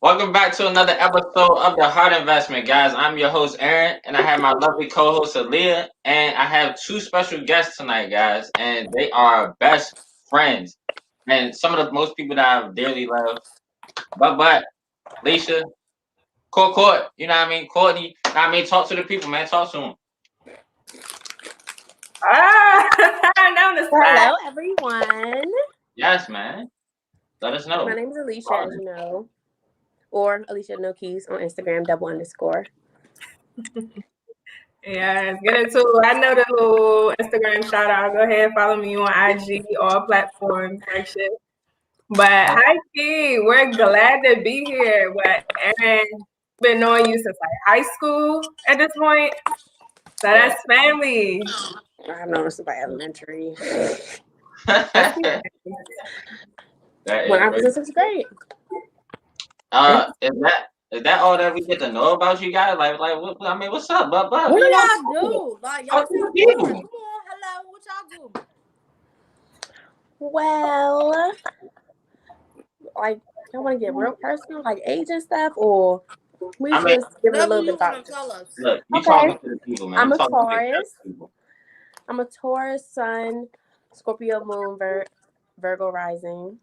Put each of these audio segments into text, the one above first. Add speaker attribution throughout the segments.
Speaker 1: Welcome back to another episode of the Heart Investment, guys. I'm your host, Aaron, and I have my lovely co-host, Aaliyah, and I have two special guests tonight, guys, and they are best friends and some of the most people that I dearly love. But, Leisha, Court, you know what I mean? Courtney, you know what I mean? Talk to the people, man. Talk to them.
Speaker 2: Now the
Speaker 3: Hello, everyone.
Speaker 1: Yes, man. Let us know.
Speaker 3: My name is Alicia, as you know, or Alicia No Keys on Instagram, _.
Speaker 2: Yeah, get into it. I know the little Instagram shout out. Go ahead, follow me on IG, all platforms, like shit. But hi, Key. We're glad to be here. What Aaron been knowing you since like high school at this point. So that's family.
Speaker 3: I've known her since like elementary. When I was in sixth grade.
Speaker 1: Is that all that we get to know about you guys? Like, what, I mean, what's up, bub?
Speaker 4: What do y'all do? Like, y'all come on, hello, what y'all do?
Speaker 3: Well, like, y'all want to get real personal, like age and stuff, or we just give it a little bit about.
Speaker 1: Look, you talking to the people, man.
Speaker 3: I'm a Taurus. I'm a Taurus sun, Scorpio moon, Virgo rising.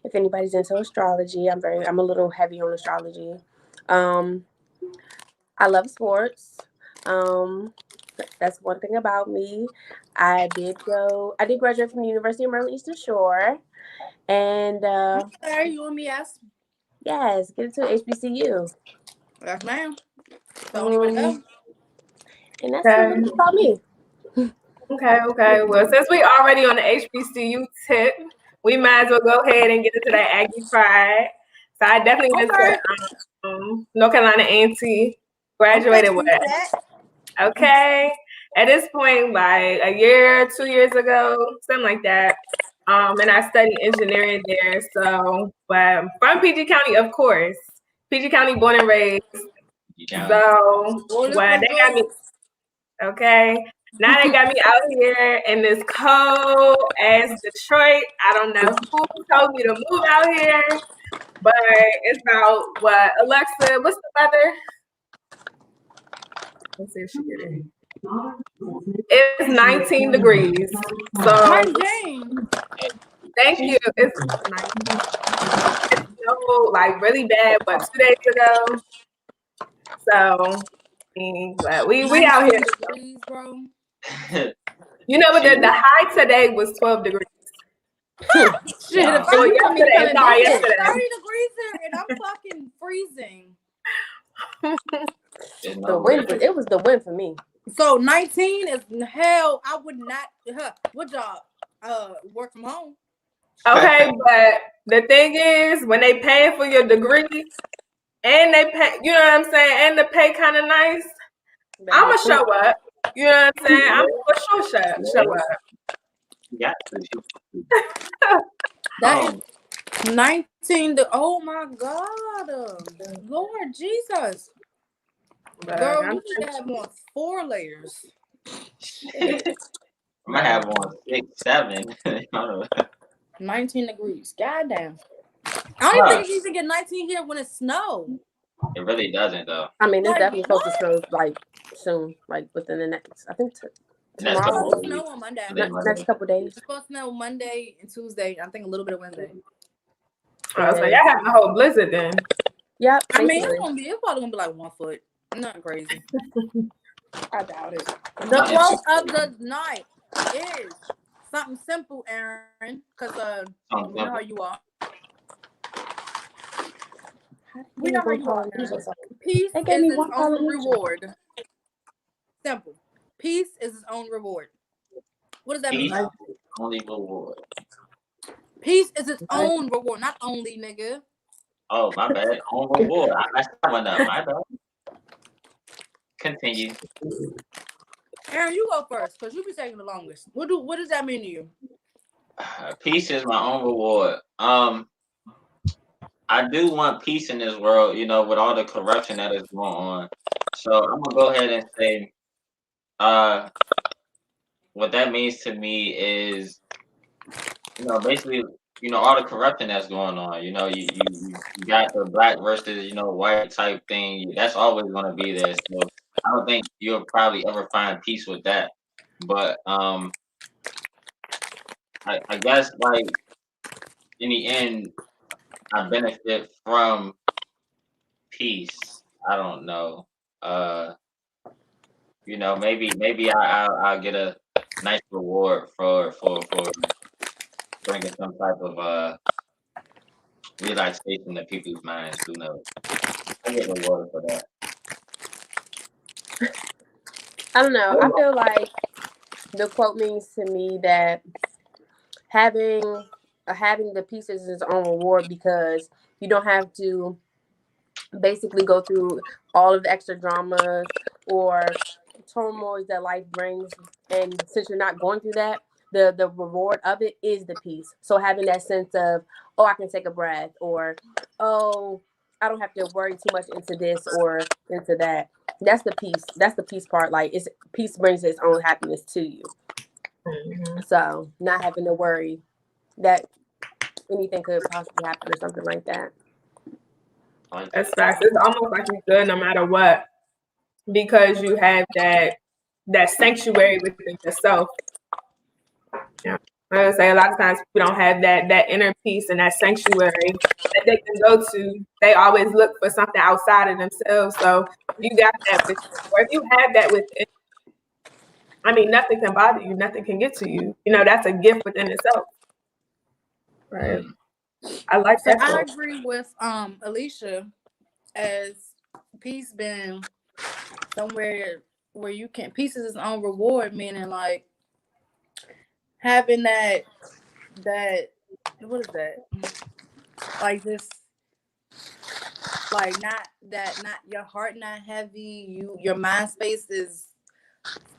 Speaker 3: If anybody's into astrology, I'm a little heavy on astrology. I love sports. That's one thing about me. I did graduate from the University of Maryland Eastern Shore. And
Speaker 4: okay, you and me, yes.
Speaker 3: Yes, get into HBCU.
Speaker 4: Yes, ma'am. And
Speaker 3: that's what about me.
Speaker 2: Okay. Well, since we already on the HBCU tip, we might as well go ahead and get into that Aggie pride. So I definitely went to North Carolina A&T, graduated with. Okay. At this point, like a year, 2 years ago, something like that. And I studied engineering there. So, but from PG County, of course. PG County, born and raised. So, well, they got me. Okay. Now they got me out here in this cold ass Detroit. I don't know who told me to move out here, but it's about what? Alexa, what's the weather? Let's see if she get it. It's 19 degrees. So
Speaker 4: 19.
Speaker 2: Thank you. It's 19. It's so like really bad, but 2 days ago. So but we out here.
Speaker 4: Degrees, bro.
Speaker 2: You know what? The high today was 12 degrees.
Speaker 4: Shit,
Speaker 2: so yesterday, sorry, yesterday.
Speaker 4: 30 degrees here, and I'm fucking freezing.
Speaker 3: The wind, it was the wind for me.
Speaker 4: So 19 is hell. I would not. What job? Work from home.
Speaker 2: Okay, but the thing is, when they paying for your degree, and they pay, you know what I'm saying, and the pay kind of nice, I'ma show up. You know what I'm saying? I'm for sure show up.
Speaker 1: Yeah.
Speaker 4: That is 19. Oh my God, Lord Jesus. Girl, you need to have on 4 layers.
Speaker 1: I might have on 6, 7.
Speaker 4: 19 degrees. Goddamn. I don't even think you can get 19 here when it snows.
Speaker 1: It really doesn't, though.
Speaker 3: I mean, it's definitely supposed to snow like soon, like within the next. I think tomorrow.
Speaker 4: It's supposed to snow on Monday.
Speaker 3: Next couple days.
Speaker 4: It's supposed to snow Monday and Tuesday. I think a little bit of Wednesday.
Speaker 2: Oh, so y'all have a whole blizzard then.
Speaker 3: Yep.
Speaker 4: I mean, it's probably gonna be like 1 foot. Nothing crazy.
Speaker 3: I doubt it.
Speaker 4: The quote of the night is something simple, Aaron, because you know how you are. We know how you are. Peace is its own reward. Simple. Peace is its own reward. What does that mean?
Speaker 1: Only reward.
Speaker 4: Peace is its own reward, not only, nigga.
Speaker 1: Oh, my bad. Own reward. I messed that one up. My bad. Continue.
Speaker 4: Aaron, you go first, because you be taking the longest. What does that mean to you?
Speaker 1: Peace is my own reward. I do want peace in this world, you know, with all the corruption that is going on. So I'm gonna go ahead and say, what that means to me is, you know, basically all the corruption that's going on. You got the black versus white type thing. That's always going to be there. So I don't think you'll probably ever find peace with that. But I guess like in the end, I benefit from peace. I don't know. Maybe I'll get a nice reward for bringing some type of relaxation to people's minds. Who knows? I get rewarded for that.
Speaker 3: I don't know. I feel like the quote means to me that having the pieces is its own reward, because you don't have to basically go through all of the extra dramas or turmoils that life brings. And since you're not going through that, the reward of it is the peace. So having that sense of, oh, I can take a breath, or oh, I don't have to worry too much into this or into that. That's the peace. That's the peace part. Like, it's peace brings its own happiness to you.
Speaker 2: Mm-hmm.
Speaker 3: So not having to worry that anything could possibly happen or something like that.
Speaker 2: That's facts. It's almost like you're good no matter what, because you have that sanctuary within yourself. Yeah. I would say a lot of times people don't have that inner peace and that sanctuary that they can go to. They always look for something outside of themselves. So you got that within, or if you have that within, I mean, nothing can bother you, nothing can get to you. That's a gift within itself. Right. I like
Speaker 4: So
Speaker 2: that.
Speaker 4: I agree with Alicia, as peace being somewhere where you can, peace is its own reward, meaning like having that what is that? Like this, like not your heart not heavy, your mind space is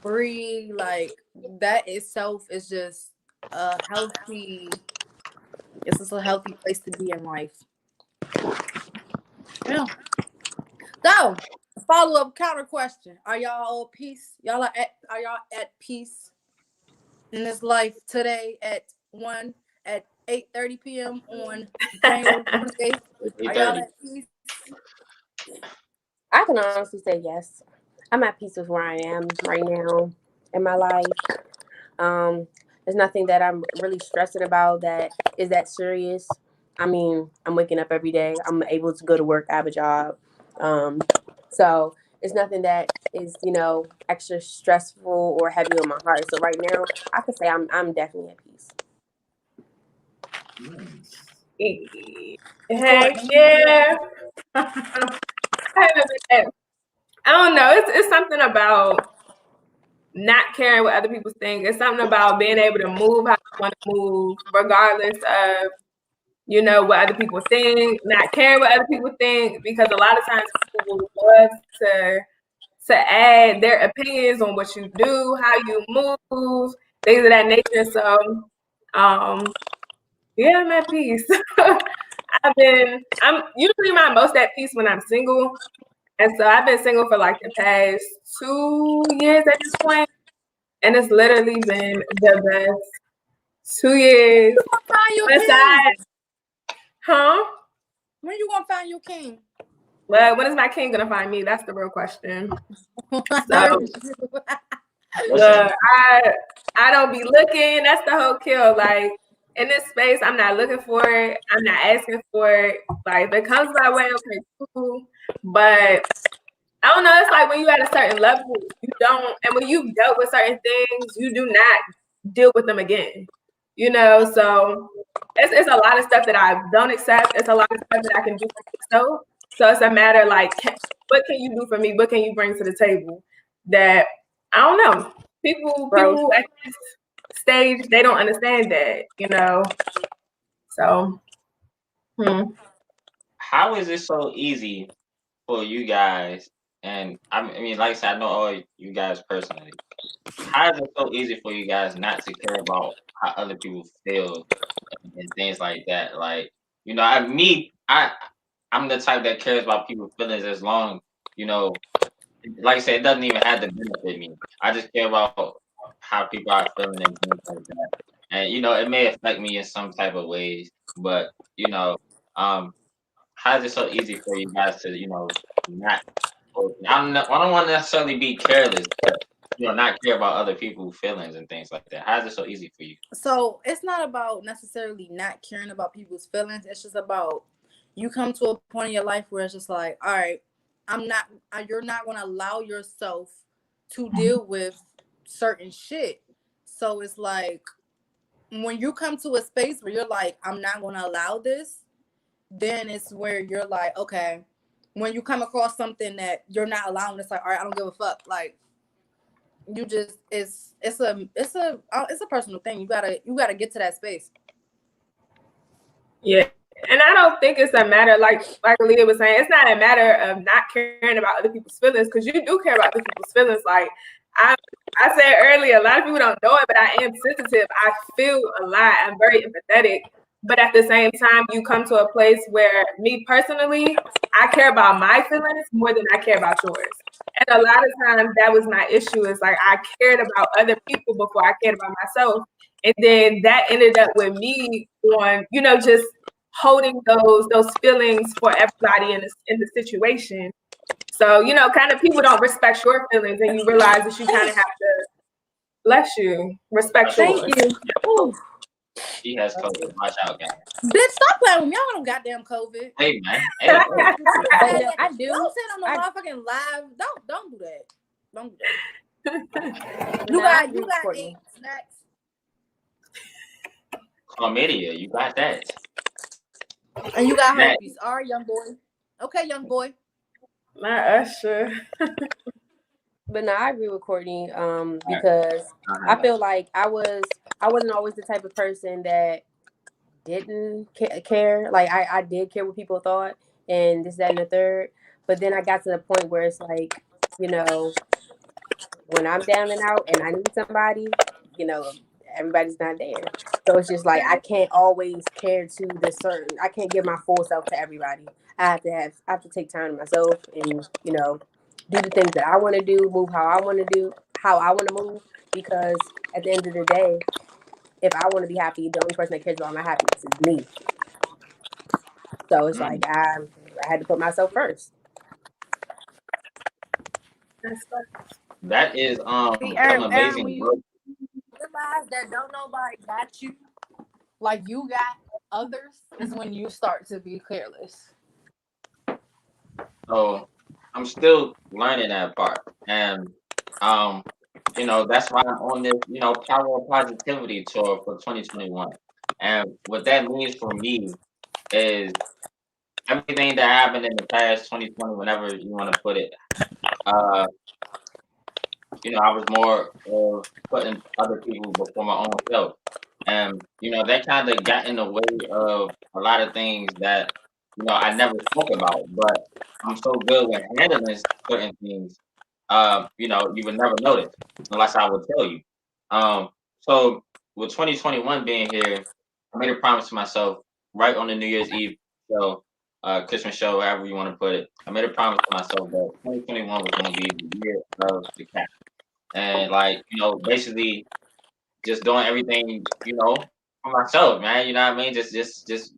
Speaker 4: free. Like that itself is just a healthy. It's just a healthy place to be in life. Yeah. So, follow up counter question: are y'all at peace? Are y'all at peace in this life today at 8:30 p.m. on January 28th? Are y'all at peace?
Speaker 3: I can honestly say yes. I'm at peace with where I am right now in my life. There's nothing that I'm really stressing about that is that serious. I mean, I'm waking up every day. I'm able to go to work. I have a job. So it's nothing that is, extra stressful or heavy on my heart. So right now, I could say I'm definitely at peace.
Speaker 2: Heck yeah. I don't know. It's something about not caring what other people think. It's something about being able to move how you want to move, regardless of what other people think, not caring what other people think, because a lot of times people will love to add their opinions on what you do, how you move, things of that nature. So, yeah, I'm at peace. I'm usually most at peace when I'm single. And so I've been single for like the past 2 years at this point. And it's literally been the best 2 years. Besides, huh?
Speaker 4: When you gonna find your king?
Speaker 2: Well, when is my king gonna find me? That's the real question. So, look, I don't be looking. That's the whole kill. Like, in this space, I'm not looking for it. I'm not asking for it. Like, if it comes my way, okay, cool. But I don't know. It's like when you at a certain level, you don't, and when you've dealt with certain things, you do not deal with them again. So it's a lot of stuff that I don't accept. It's a lot of stuff that I can do for myself. So it's a matter like, what can you do for me? What can you bring to the table? That I don't know. People at this stage, they don't understand that. So.
Speaker 1: How is it so easy for you guys? And I mean, like I said, I know all you guys personally. How is it so easy for you guys not to care about how other people feel and things like that? Like, I'm the type that cares about people's feelings as long, like I said, it doesn't even have to benefit me. I just care about how people are feeling and things like that. and it may affect me in some type of ways. But um, how is it so easy for you guys to not? I don't want to necessarily be careless, but not care about other people's feelings and things like that. How is it so easy for you?
Speaker 4: So it's not about necessarily not caring about people's feelings. It's just about you come to a point in your life where it's just like, all right, you're not going to allow yourself to deal with certain shit. So it's like when you come to a space where you're like, I'm not going to allow this, then it's where you're like, okay, when you come across something that you're not allowing, it's like, all right, I don't give a fuck. Like, you just it's a personal thing. You gotta get to that space.
Speaker 2: Yeah. And I don't think it's a matter like Leah was saying, it's not a matter of not caring about other people's feelings, because you do care about other people's feelings. Like I said earlier, a lot of people don't know it, but I am sensitive. I feel a lot. I'm very empathetic. But at the same time, you come to a place where me personally, I care about my feelings more than I care about yours. And a lot of times that was my issue, is like I cared about other people before I cared about myself. And then that ended up with me on, just holding those feelings for everybody in the situation. So, kind of people don't respect your feelings, and you realize that you kind of have to, bless you, respect
Speaker 3: Thank
Speaker 2: yours.
Speaker 3: you. Ooh.
Speaker 1: He has COVID. Watch out, guys.
Speaker 4: Bitch, stop playing with me. I don't goddamn COVID.
Speaker 1: Hey, man. Hey.
Speaker 3: But no, I do.
Speaker 4: Don't say it on the
Speaker 3: I,
Speaker 4: motherfucking live. Don't do that. Don't do that.
Speaker 3: but
Speaker 4: You
Speaker 3: no, I
Speaker 4: got
Speaker 3: agree
Speaker 4: you
Speaker 3: with
Speaker 4: got
Speaker 3: Courtney.
Speaker 4: 8 snacks.
Speaker 1: Chlamydia, you got that.
Speaker 4: And you got
Speaker 1: That
Speaker 4: herpes. All right, young boy. Okay, young boy.
Speaker 2: My Usher.
Speaker 3: But no, I agree with Courtney.
Speaker 1: right.
Speaker 3: Because
Speaker 1: I
Speaker 3: I
Speaker 1: have that.
Speaker 3: feel like I wasn't always the type of person that didn't care. Like I did care what people thought, and this, that, and the third. But then I got to the point where it's like, you know, when I'm down and out and I need somebody, you know, everybody's not there. So it's just like I can't always care to the certain. I can't give my full self to everybody. I have to take time to myself and do the things that I want to do, move how I want to do, how I want to move. Because at the end of the day, if I want to be happy, the only person that cares about my happiness is me. So it's
Speaker 1: Mm.
Speaker 3: like I had to put myself first.
Speaker 1: That is
Speaker 4: See,
Speaker 1: some
Speaker 4: Aaron,
Speaker 1: amazing
Speaker 4: when you
Speaker 1: work.
Speaker 4: realize that don't nobody got you like you got others, is when you start to be careless.
Speaker 1: So I'm still learning that part, and um, that's why I'm on this power of positivity tour for 2021. And what that means for me is everything that happened in the past 2020, whenever you want to put it. Uh, I was more of putting other people before my own self. And, that kind of got in the way of a lot of things that, I never spoke about. But I'm so good with handling certain things, you would never notice unless I would tell you. So with 2021 being here, I made a promise to myself right on the New Year's Eve show, Christmas show, however you want to put it. I made a promise to myself that 2021 was going to be the year of the cat, and like basically just doing everything for myself, man. You know what I mean? Just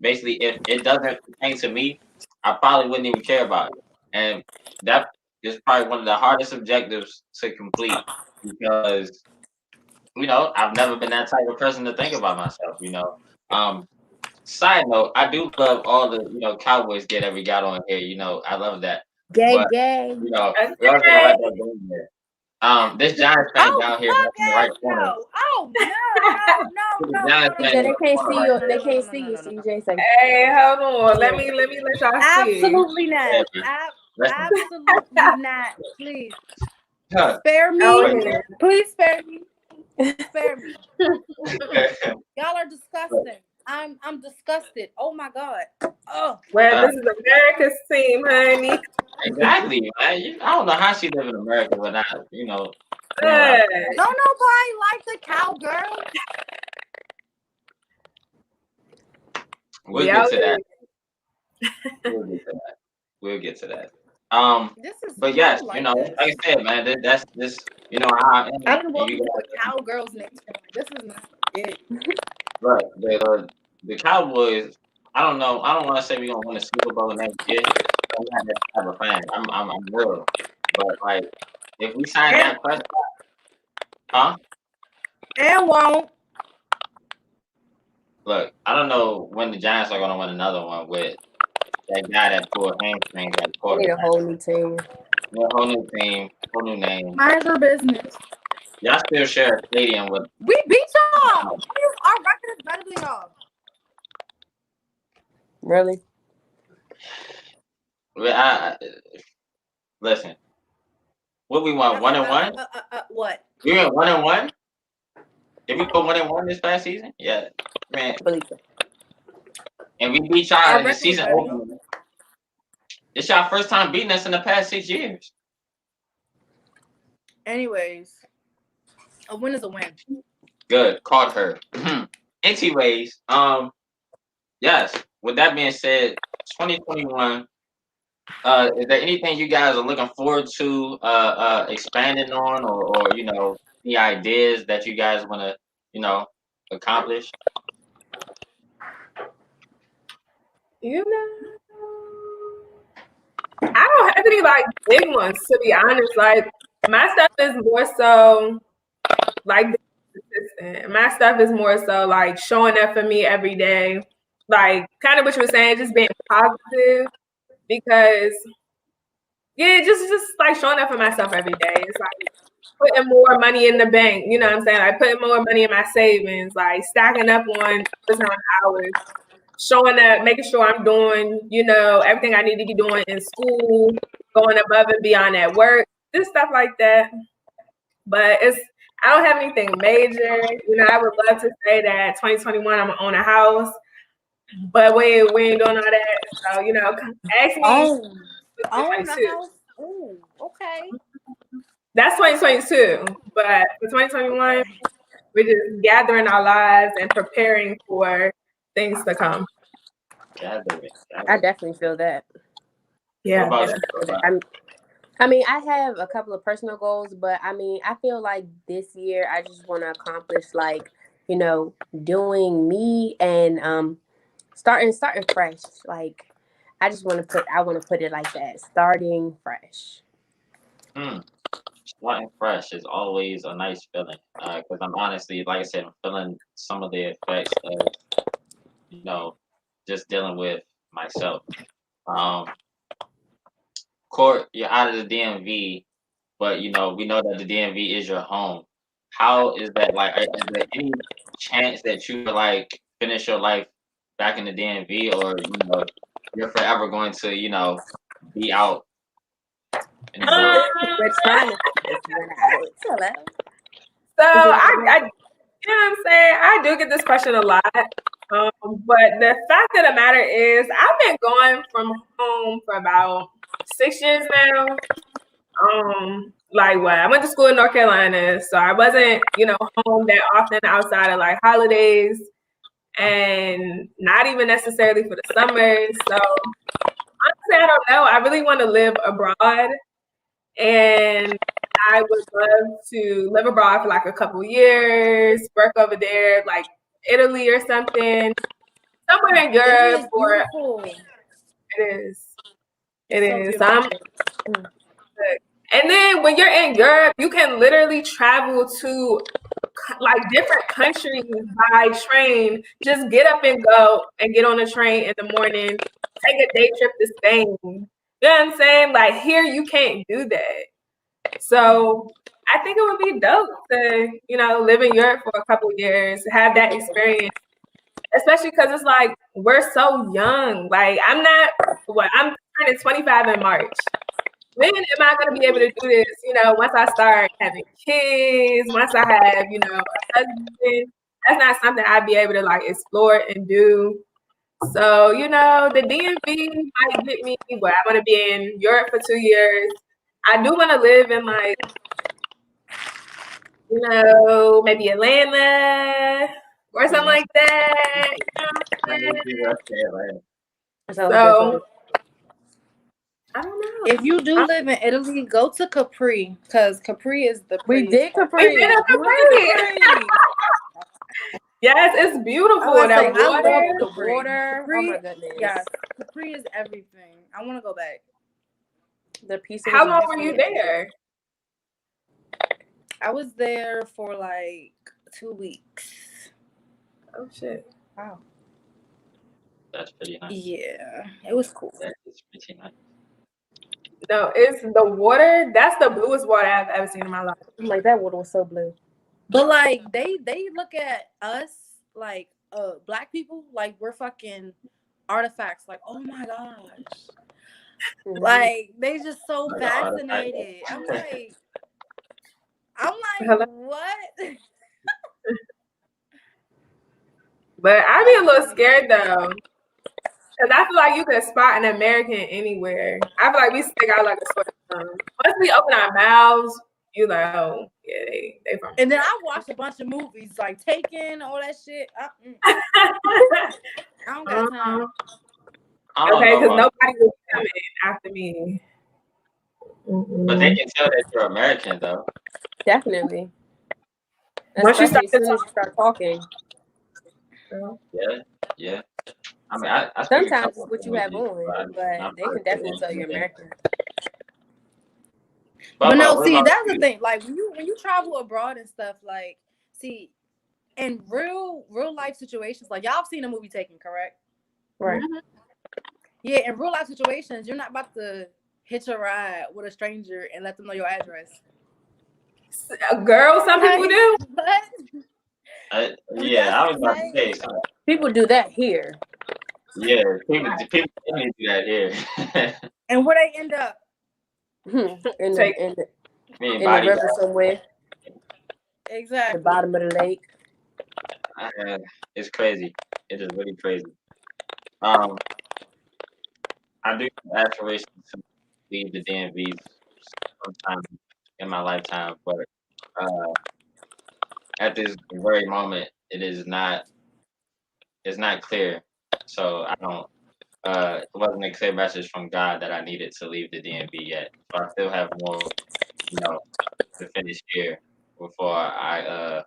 Speaker 1: basically, if it doesn't pertain to me, I probably wouldn't even care about it, and that is probably one of the hardest objectives to complete because I've never been that type of person to think about myself. Um, Side note, I do love all the Cowboys get every got on here. I love that,
Speaker 3: Gay,
Speaker 1: but
Speaker 3: gay.
Speaker 1: we always gonna
Speaker 2: Okay.
Speaker 1: let that go in there. This Giants fan
Speaker 4: Oh
Speaker 1: down here
Speaker 4: fuck
Speaker 1: in the
Speaker 4: ass
Speaker 1: right corner.
Speaker 4: no! Oh no!
Speaker 1: The
Speaker 4: No!
Speaker 1: Giants fan
Speaker 3: CJ,
Speaker 1: in
Speaker 3: they
Speaker 1: the
Speaker 3: can't
Speaker 1: corner
Speaker 3: see
Speaker 1: right
Speaker 3: you.
Speaker 1: there.
Speaker 3: They can't see you,
Speaker 4: No!
Speaker 3: CJ. So
Speaker 2: Hey, hold on. Let y'all see.
Speaker 4: Absolutely
Speaker 1: Yeah,
Speaker 4: not.
Speaker 1: man. Listen,
Speaker 4: Absolutely not. Please
Speaker 1: huh.
Speaker 4: spare
Speaker 2: Go
Speaker 4: me.
Speaker 1: but
Speaker 2: ahead.
Speaker 4: Please spare me. Spare me.
Speaker 1: yeah,
Speaker 4: Y'all are
Speaker 1: but
Speaker 4: disgusting. I'm disgusted. Oh my god. Oh.
Speaker 2: Well,
Speaker 1: uh,
Speaker 2: this is America's team, honey.
Speaker 1: exactly, man. I don't know how she live in America without doing what I.
Speaker 2: Good.
Speaker 4: Don't nobody like the cowgirl.
Speaker 1: We'll
Speaker 2: We
Speaker 1: get
Speaker 2: out
Speaker 1: to
Speaker 2: here.
Speaker 1: that. We'll get to that. We'll get to that.
Speaker 4: This is
Speaker 1: But
Speaker 4: I
Speaker 1: yes,
Speaker 4: don't like
Speaker 1: like
Speaker 4: this.
Speaker 1: I said, man, that's this, how I am,
Speaker 4: I
Speaker 1: and
Speaker 4: don't know what
Speaker 1: you
Speaker 4: people
Speaker 1: guys.
Speaker 4: put cowgirls next to me. This is not.
Speaker 1: Look, the Cowboys. I don't know. I don't want to say we're gonna win the Super Bowl next year. I'm not that type of fan. I'm real. But like, if we sign that Prescott, huh?
Speaker 4: And won't.
Speaker 1: Look, I don't know when the Giants are gonna win another one with that guy that pulled hamstrings at
Speaker 3: They need
Speaker 1: quarterback.
Speaker 3: a whole new team.
Speaker 1: Yeah, whole new team, whole new name.
Speaker 4: Mind your business.
Speaker 1: Y'all still share a stadium with.
Speaker 4: We beat y'all. Our record is better than y'all.
Speaker 3: Really?
Speaker 1: Listen. What we won? 1-1.
Speaker 4: What?
Speaker 1: We went 1-1. Did we go 1-1 this past season? Yeah, man.
Speaker 3: I believe it.
Speaker 1: And we beat y'all in the season opener. It's y'all first time beating us in the past 6 years.
Speaker 4: Anyways, a win is a win.
Speaker 1: Good, caught her. Anyways, yes. With that being said, 2021. Is there anything you guys are looking forward to expanding on, or the ideas that you guys want to accomplish?
Speaker 2: I don't have any like big ones, to be honest. Like my stuff is more so like consistent. My stuff is more so like showing up for me every day. Like kind of what you were saying, just being positive, because just like showing up for myself every day. It's like putting more money in the bank, you know what I'm saying? Like putting more money in my savings, like stacking up on hours, showing up, making sure I'm doing, everything I need to be doing in school, going above and beyond at work, just stuff like that. But I don't have anything major. I would love to say that 2021 I'm gonna own a house, but we ain't doing all that. So, ask me.
Speaker 4: Own a house? Ooh, okay.
Speaker 2: That's 2022. But for 2021, we're just gathering our lives and preparing for things to come.
Speaker 1: Gathering.
Speaker 3: I definitely feel that.
Speaker 2: Yeah.
Speaker 3: I mean, I have a couple of personal goals, but I mean, I feel like this year I just want to accomplish like, doing me and starting fresh. Like I want to put it like that. Starting fresh.
Speaker 1: Starting fresh is always a nice feeling. Because I'm honestly, like I said, I'm feeling some of the effects of, just dealing with myself. Court, you're out of the DMV, but we know that the DMV is your home. How is that like? Is there any chance that you could like finish your life back in the DMV, or you're forever going to be out in the world?
Speaker 3: We're trying to figure it out.
Speaker 2: So I you know what I'm saying? I do get this question a lot. But the fact of the matter is I've been going from home for about 6 years now. Like what? I went to school in North Carolina, so I wasn't, home that often outside of like holidays and not even necessarily for the summer. So honestly, I don't know. I really want to live abroad, and I would love to live abroad for like a couple years, work over there, like Italy or something, somewhere in Europe. It is. It is. And then when you're in Europe, you can literally travel to like different countries by train. Just get up and go and get on a train in the morning, take a day trip to Spain. You know what I'm saying? Like here, you can't do that. So I think it would be dope to, live in Europe for a couple years, have that experience, especially because it's like we're so young. Like I'm turning 25 in March. When am I going to be able to do this? Once I start having kids, once I have, a husband, that's not something I'd be able to like explore and do. So, the DMV might get me, but I want to be in Europe for 2 years. I do want to live in like, maybe Atlanta or something like that. So, I don't know.
Speaker 4: If you do live in Italy, go to Capri, because Capri is the
Speaker 3: We did
Speaker 4: part.
Speaker 3: Capri.
Speaker 2: We did Capri. Yes, it's beautiful.
Speaker 4: I
Speaker 2: That
Speaker 4: say I
Speaker 2: water.
Speaker 4: love
Speaker 3: The
Speaker 4: Capri.
Speaker 3: water. Oh my goodness.
Speaker 4: Yes, Capri is everything. I want to go back.
Speaker 3: The pieces.
Speaker 2: How long were you there?
Speaker 4: I was there for like 2 weeks.
Speaker 2: Oh shit!
Speaker 4: Wow.
Speaker 1: That's pretty nice.
Speaker 4: Yeah, it was cool.
Speaker 1: That is pretty nice.
Speaker 2: No, it's the water. That's the bluest water I've ever seen in my life.
Speaker 3: I'm like, that water was so blue.
Speaker 4: But like they look at us like black people like we're fucking artifacts. Like, oh my gosh.
Speaker 3: Mhm.
Speaker 4: Like they just so
Speaker 1: Like an
Speaker 4: fascinated.
Speaker 1: artifact.
Speaker 4: I'm
Speaker 2: Hello?
Speaker 4: like, what?
Speaker 2: But I'd be a little scared though, because I feel like you can spot an American anywhere. I feel like we stick out like a sore thumb. Once we open our mouths, you like, oh yeah, they from.
Speaker 4: And then I watched a bunch of movies like Taken, all that shit. I don't got time.
Speaker 1: I don't
Speaker 2: Okay,
Speaker 1: know
Speaker 2: because
Speaker 1: about,
Speaker 2: nobody will be coming after me.
Speaker 1: but they can tell that you're American though.
Speaker 3: Definitely.
Speaker 2: Once you
Speaker 3: Especially
Speaker 2: start
Speaker 3: as soon as you start talking.
Speaker 1: Yeah. I mean, I speak a
Speaker 3: Sometimes
Speaker 1: couple
Speaker 3: it's
Speaker 1: of
Speaker 3: what you have
Speaker 1: languages,
Speaker 3: on, but they can definitely tell you're American.
Speaker 4: But no,
Speaker 1: what
Speaker 4: see,
Speaker 1: about
Speaker 4: that's
Speaker 1: you?
Speaker 4: the thing. Like when you travel abroad and stuff, like, see, in real life situations, like y'all have seen a movie Taken, correct?
Speaker 3: Right.
Speaker 4: Yeah, in real life situations, you're not about to hitch a ride with a stranger and let them know your address.
Speaker 2: Girl, some people
Speaker 4: Like,
Speaker 2: do.
Speaker 4: what?
Speaker 1: I was about to say.
Speaker 3: People do that here.
Speaker 1: Yeah, people do that here.
Speaker 4: And where they end up?
Speaker 3: in
Speaker 2: Take-
Speaker 3: the river somewhere,
Speaker 4: Exactly.
Speaker 3: the bottom of the lake.
Speaker 1: It's crazy. It is really crazy. I do have aspirations to leave the DMV sometime in my lifetime, but at this very moment, it's not clear. So I don't. It wasn't a clear message from God that I needed to leave the DMV yet. So I still have more, to finish here before I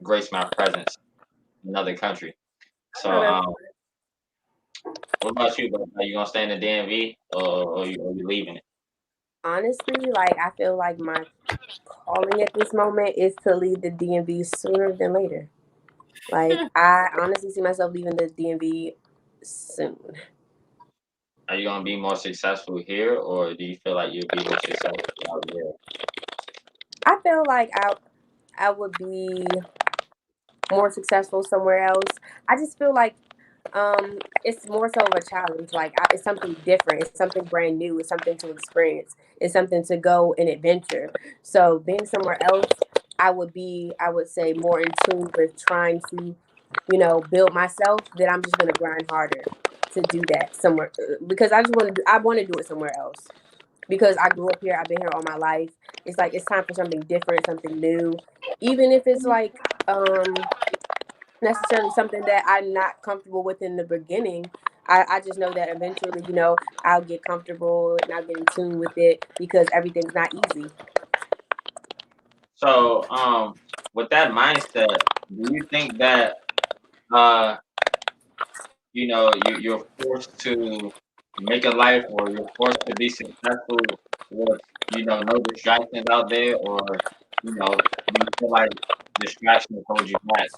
Speaker 1: grace my presence in another country. So, what about you? Are you gonna stay in the DMV or are you leaving it?
Speaker 3: Honestly, like I feel like my calling at this moment is to leave the DMV sooner than later. Like I honestly see myself leaving the DMV soon.
Speaker 1: Are you gonna be more successful here, or do you feel like you'll be more successful out there?
Speaker 3: I feel like I would be more successful somewhere else. I just feel like it's more so of a challenge. Like it's something different. It's something brand new. It's something to experience. It's something to go and adventure. So being somewhere else, I would say more in tune with trying to, build myself. That I'm just gonna grind harder to do that somewhere because I want to do it somewhere else because I grew up here. I've been here all my life. It's like it's time for something different, something new, even if it's like necessarily something that I'm not comfortable with in the beginning. I just know that eventually, I'll get comfortable and I'll get in tune with it because everything's not easy.
Speaker 1: So, with that mindset, do you think that uh, you're forced to make a life, or you're forced to be successful with no distractions out there, or do you feel like distractions hold you back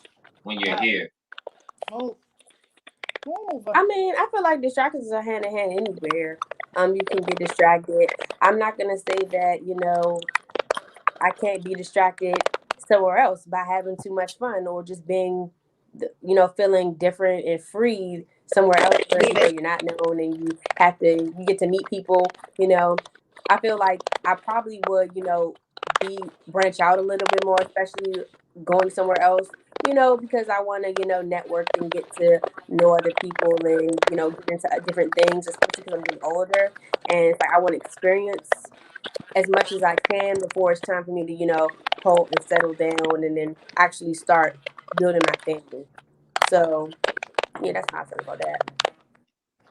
Speaker 1: when you're here?
Speaker 3: I mean, I feel like distractions are hand in hand anywhere. You can get distracted. I'm not gonna say that, I can't be distracted somewhere else by having too much fun or just being, feeling different and free somewhere else where you're not known and you get to meet people. I feel like I probably would, branch out a little bit more, especially going somewhere else. Because I want to, network and get to know other people and, get into different things, especially because I'm getting older. And it's like I want to experience as much as I can before it's time for me to, hold and settle down and then actually start building my family. So, yeah, that's how I feel about that.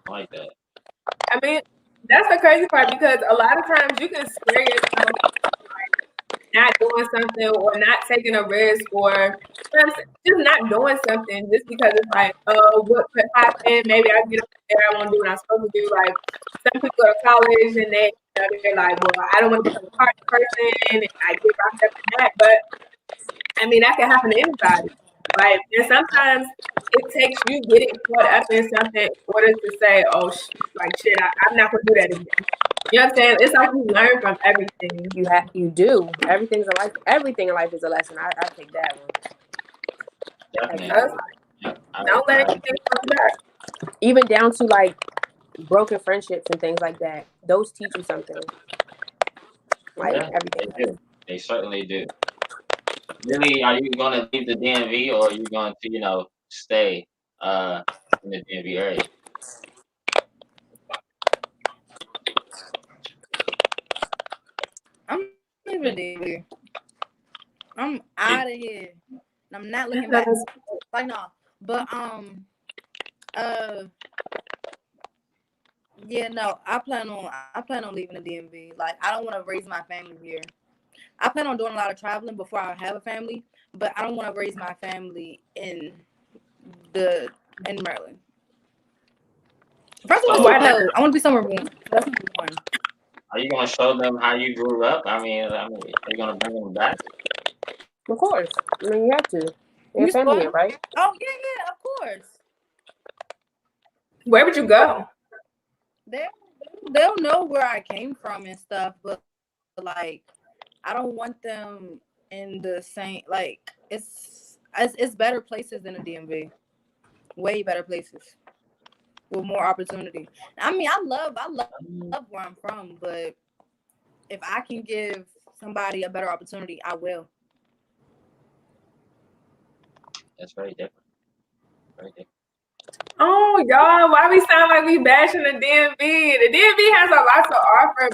Speaker 1: I like that.
Speaker 2: I mean, that's the crazy part because a lot of times you can scare yourself not doing something or not taking a risk or just not doing something just because it's like, oh, what could happen? Maybe I get up there, I won't do what I'm supposed to do. Like some people go to college and they're like, well, I don't want to become a party person, and I get wrapped up in that. But I mean, that can happen to anybody. Like, and sometimes it takes you getting caught up in something in order to say, oh, shit, I'm not gonna do that again. You know what I'm saying? It's like you learn from everything.
Speaker 3: You do. Everything in life is a lesson. I take that one.
Speaker 1: Definitely.
Speaker 2: Don't let anything hold you back.
Speaker 3: Even down to like broken friendships and things like that. Those teach you something. Like everything.
Speaker 1: They do. They certainly do. Really, are you going to leave the DMV or are you going to, stay in the DMV area?
Speaker 4: I'm leaving DMV. I'm out of here. I'm not looking back. Like no, but yeah, no. I plan on leaving the DMV. Like I don't want to raise my family here. I plan on doing a lot of traveling before I have a family, but I don't want to raise my family in Maryland. First of all, I want to be somewhere warm. That's number one.
Speaker 1: Are you gonna show them how you grew up? I mean, are you gonna bring them back?
Speaker 3: Of course. I mean, you have to. Your family, right?
Speaker 4: Oh yeah, of course.
Speaker 2: Where would you go?
Speaker 4: They'll know where I came from and stuff, but like I don't want them in the same like it's better places than the DMV. Way better places with more opportunity. I mean, I love where I'm from, but if I can give somebody a better opportunity, I will.
Speaker 1: That's very different. Very different.
Speaker 2: Oh, y'all, why we sound like we bashing the DMV? The DMV has a lot to offer,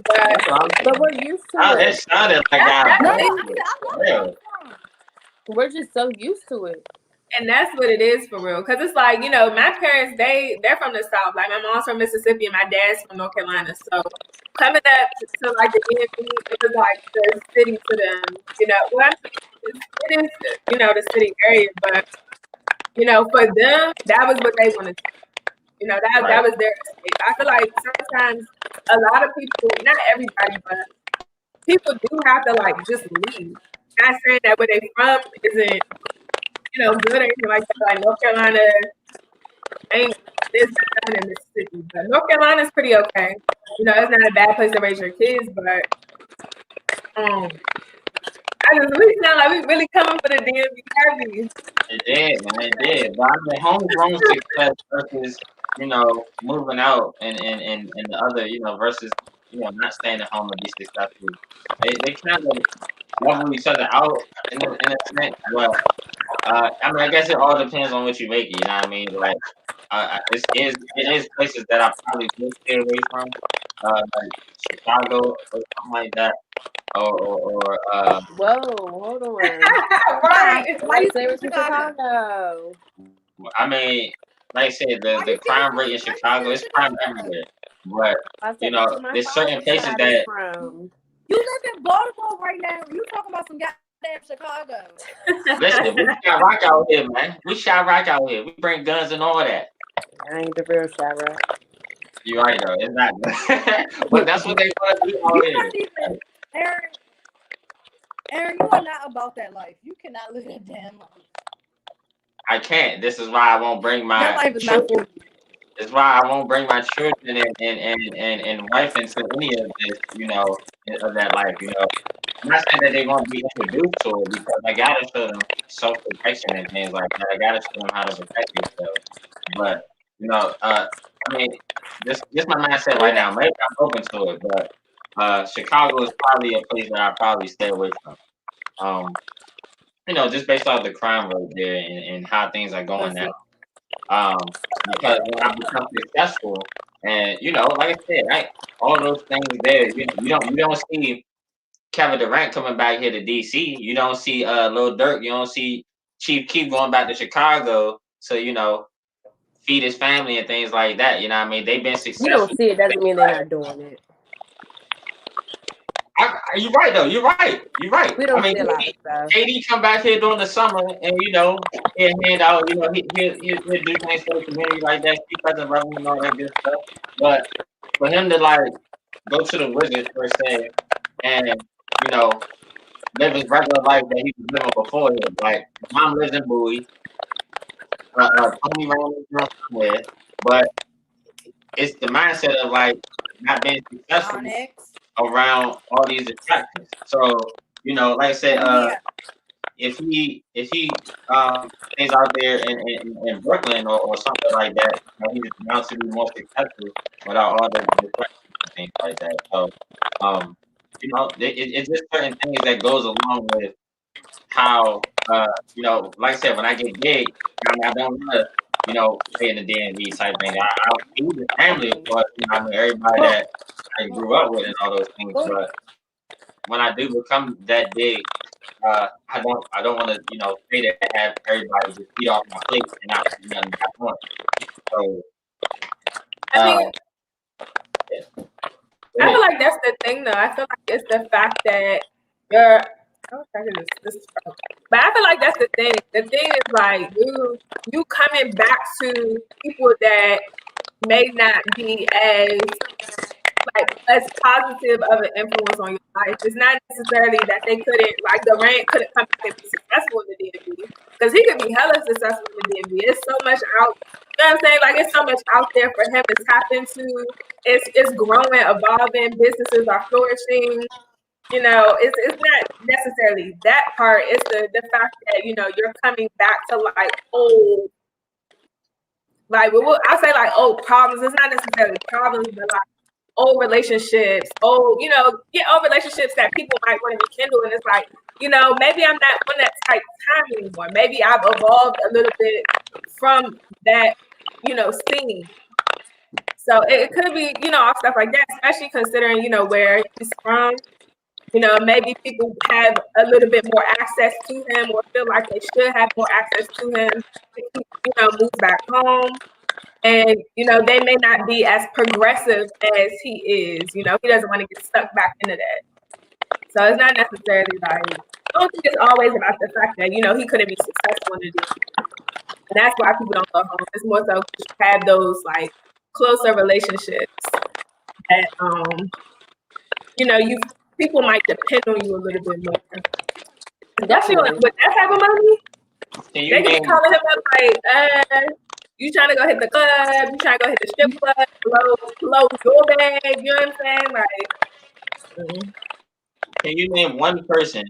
Speaker 3: but we're used to it.
Speaker 1: It sounded like
Speaker 3: we're just so used to it.
Speaker 2: And that's what it is for real. Because it's like, my parents, they're from the South. Like, my mom's from Mississippi and my dad's from North Carolina. So, coming up to like, the DMV, it was like the city to them. Well, it is, the city area. But, for them, that was what they wanted to do. That was their escape. I feel like sometimes a lot of people, not everybody, but people do have to, like, just leave. Not saying that where they from isn't good or anything like that. Like North Carolina there's nothing in Mississippi, but North Carolina's pretty okay. It's not a bad place to raise your kids, but I just really sound like we really coming for the DMV heavy.
Speaker 1: It did, man. It did. But I mean, homegrown success versus moving out and the other versus not staying at home and be successful. They kind of level each other out in a sense, but I mean, I guess it all depends on what you make it. You know what I mean? Like, it is places that I probably would stay away from, like Chicago or something like that, or
Speaker 3: Whoa, hold on.
Speaker 2: Right.
Speaker 3: Why you say Chicago?
Speaker 1: I mean, like I said, the crime rate in Chicago is crime everywhere, but there's certain places that.
Speaker 4: You live in Baltimore right now. You talking about some goddamn Chicago?
Speaker 1: Listen, we shot rock out here, man. We shot rock out here. We bring guns and all that.
Speaker 3: I ain't the real shot rock.
Speaker 1: You're right, though. It's not good. But that's what they want to do out here.
Speaker 4: Aaron, you are not about that life. You cannot live that damn life.
Speaker 1: I can't. This is why I won't bring my
Speaker 4: Your life is not for you.
Speaker 1: It's why I won't bring my children and wife into any of this, of that life, I'm not saying that they won't be introduced to it because I gotta show them self-protection and things like that. I gotta show them how to protect themselves. But, I mean, this my mindset right now. Maybe I'm open to it, but Chicago is probably a place that I'll probably stay away from. Just based off the crime rate there and how things are going now. Because when I become successful, and like I said, right, all those things there, you don't see Kevin Durant coming back here to DC. You don't see Lil Durk. You don't see Chief Keef going back to Chicago to feed his family and things like that. You know what I mean? They've been successful.
Speaker 3: You don't see it doesn't mean they're not doing it.
Speaker 1: You're right though. You're right. You're right.
Speaker 3: We
Speaker 1: I
Speaker 3: don't
Speaker 1: mean,
Speaker 3: see a lot of stuff.
Speaker 1: KD come back here during the summer, and he'll hand out. He'll do things for the community like that, keep present revenue and all that good stuff. But for him to like go to the Wizards per se, and live his regular life that he was living before him. Like his mom lives in Bowie, Tony ran his girl somewhere, but it's the mindset of like not being successful
Speaker 4: Onyx.
Speaker 1: around all these attractions. So like I said, if he stays out there in Brooklyn or something like that, he's bound to be more successful without all the questions and things like that. So, it's just certain things that goes along with how, like I said, when I get big, I don't want to, stay in the DMV type thing. I'll feed the family, of course, everybody that I grew up with and all those things. But when I do become that big, I don't want to, stay there and have everybody just eat off my plate and not put nothing back on. So,
Speaker 2: I mean,
Speaker 1: yeah.
Speaker 2: I feel like that's the thing, though. I feel like it's the fact that you're. But I feel like that's the thing. The thing is like you coming back to people that may not be as positive of an influence on your life. It's not necessarily that they couldn't, like Durant couldn't come back and be successful in the DMV, because he could be hella successful in the DMV. It's so much out. You know what I'm saying? Like it's so much out there for him to tap into. It's growing, evolving. Businesses are flourishing. It's not necessarily that part. It's the fact that you're coming back to like old, I'll say like old problems. It's not necessarily problems, but like old relationships, old relationships that people might want to rekindle. And it's like, maybe I'm not on that type of time anymore. Maybe I've evolved a little bit from that, scene. So it could be, all stuff like that, especially considering, where he's from. Maybe people have a little bit more access to him or feel like they should have more access to him if he, moves back home. And, they may not be as progressive as he is. He doesn't want to get stuck back into that. So it's not necessarily like, I don't think it's always about the fact that, he couldn't be successful in the DMV. And that's why people don't go home. It's more so you have those like closer relationships that, people might depend on you a little bit more. Especially with that type of money. They can be calling him up like, you trying to go hit the club, you trying to go hit the strip club, blow your bag, you know what I'm saying? Like,
Speaker 1: can you name one person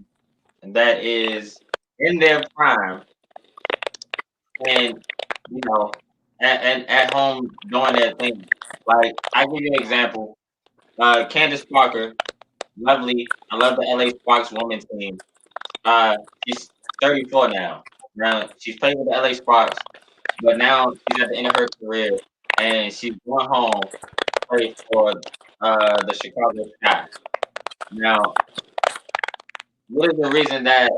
Speaker 1: that is in their prime and at home doing their thing? Like I give you an example. Candace Parker, lovely. I love the LA Sparks women's team. She's 34 now. Now she's played with the LA Sparks, but now she's at the end of her career and she's going home to play for the Chicago Sky. Now, what is the reason that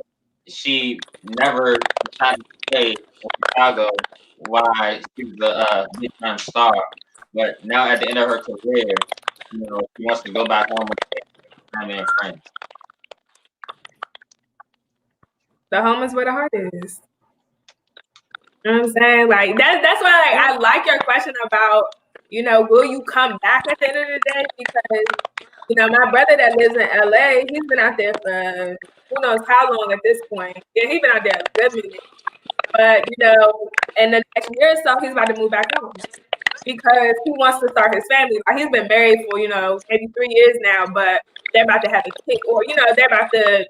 Speaker 1: she never decided to stay in Chicago while she was a big time star? But now at the end of her career, she wants to go back home with family and friends.
Speaker 2: The home is where the heart is. You know what I'm saying? Like that's why I like your question about, will you come back at the end of the day? Because, my brother that lives in LA, he's been out there for who knows how long at this point. Yeah, he's been out there a good minute. But, in the next year or so, he's about to move back home because he wants to start his family. Like he's been married for, maybe 3 years now, but they're about to have a kid, or, they're about to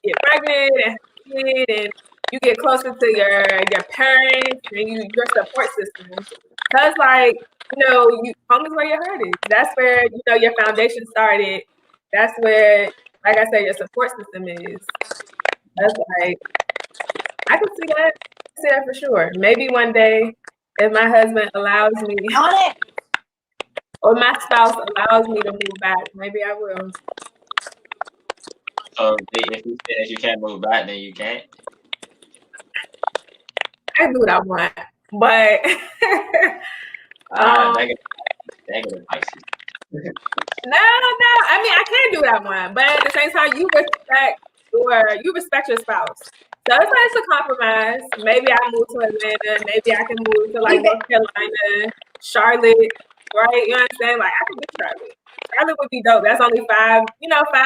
Speaker 2: get pregnant and have a kid, and you get closer to your parents and your support system. Because, like, home is where your heart is. That's where, your foundation started. That's where, like I said, your support system is. That's like, I can see that. I can see that for sure. Maybe one day, if my husband allows me, or my spouse allows me to move back, maybe I will.
Speaker 1: So if you say that you can't move back, then you can't.
Speaker 2: I do what I want, but
Speaker 1: negative advice.
Speaker 2: No. I mean, I can do that one, but at the same time, you respect your spouse. So it's like it's a compromise. Maybe I move to Atlanta. Maybe I can move to like North Carolina, Charlotte, right? You know what I'm saying? Like I could do Charlotte. Charlotte would be dope. That's only 5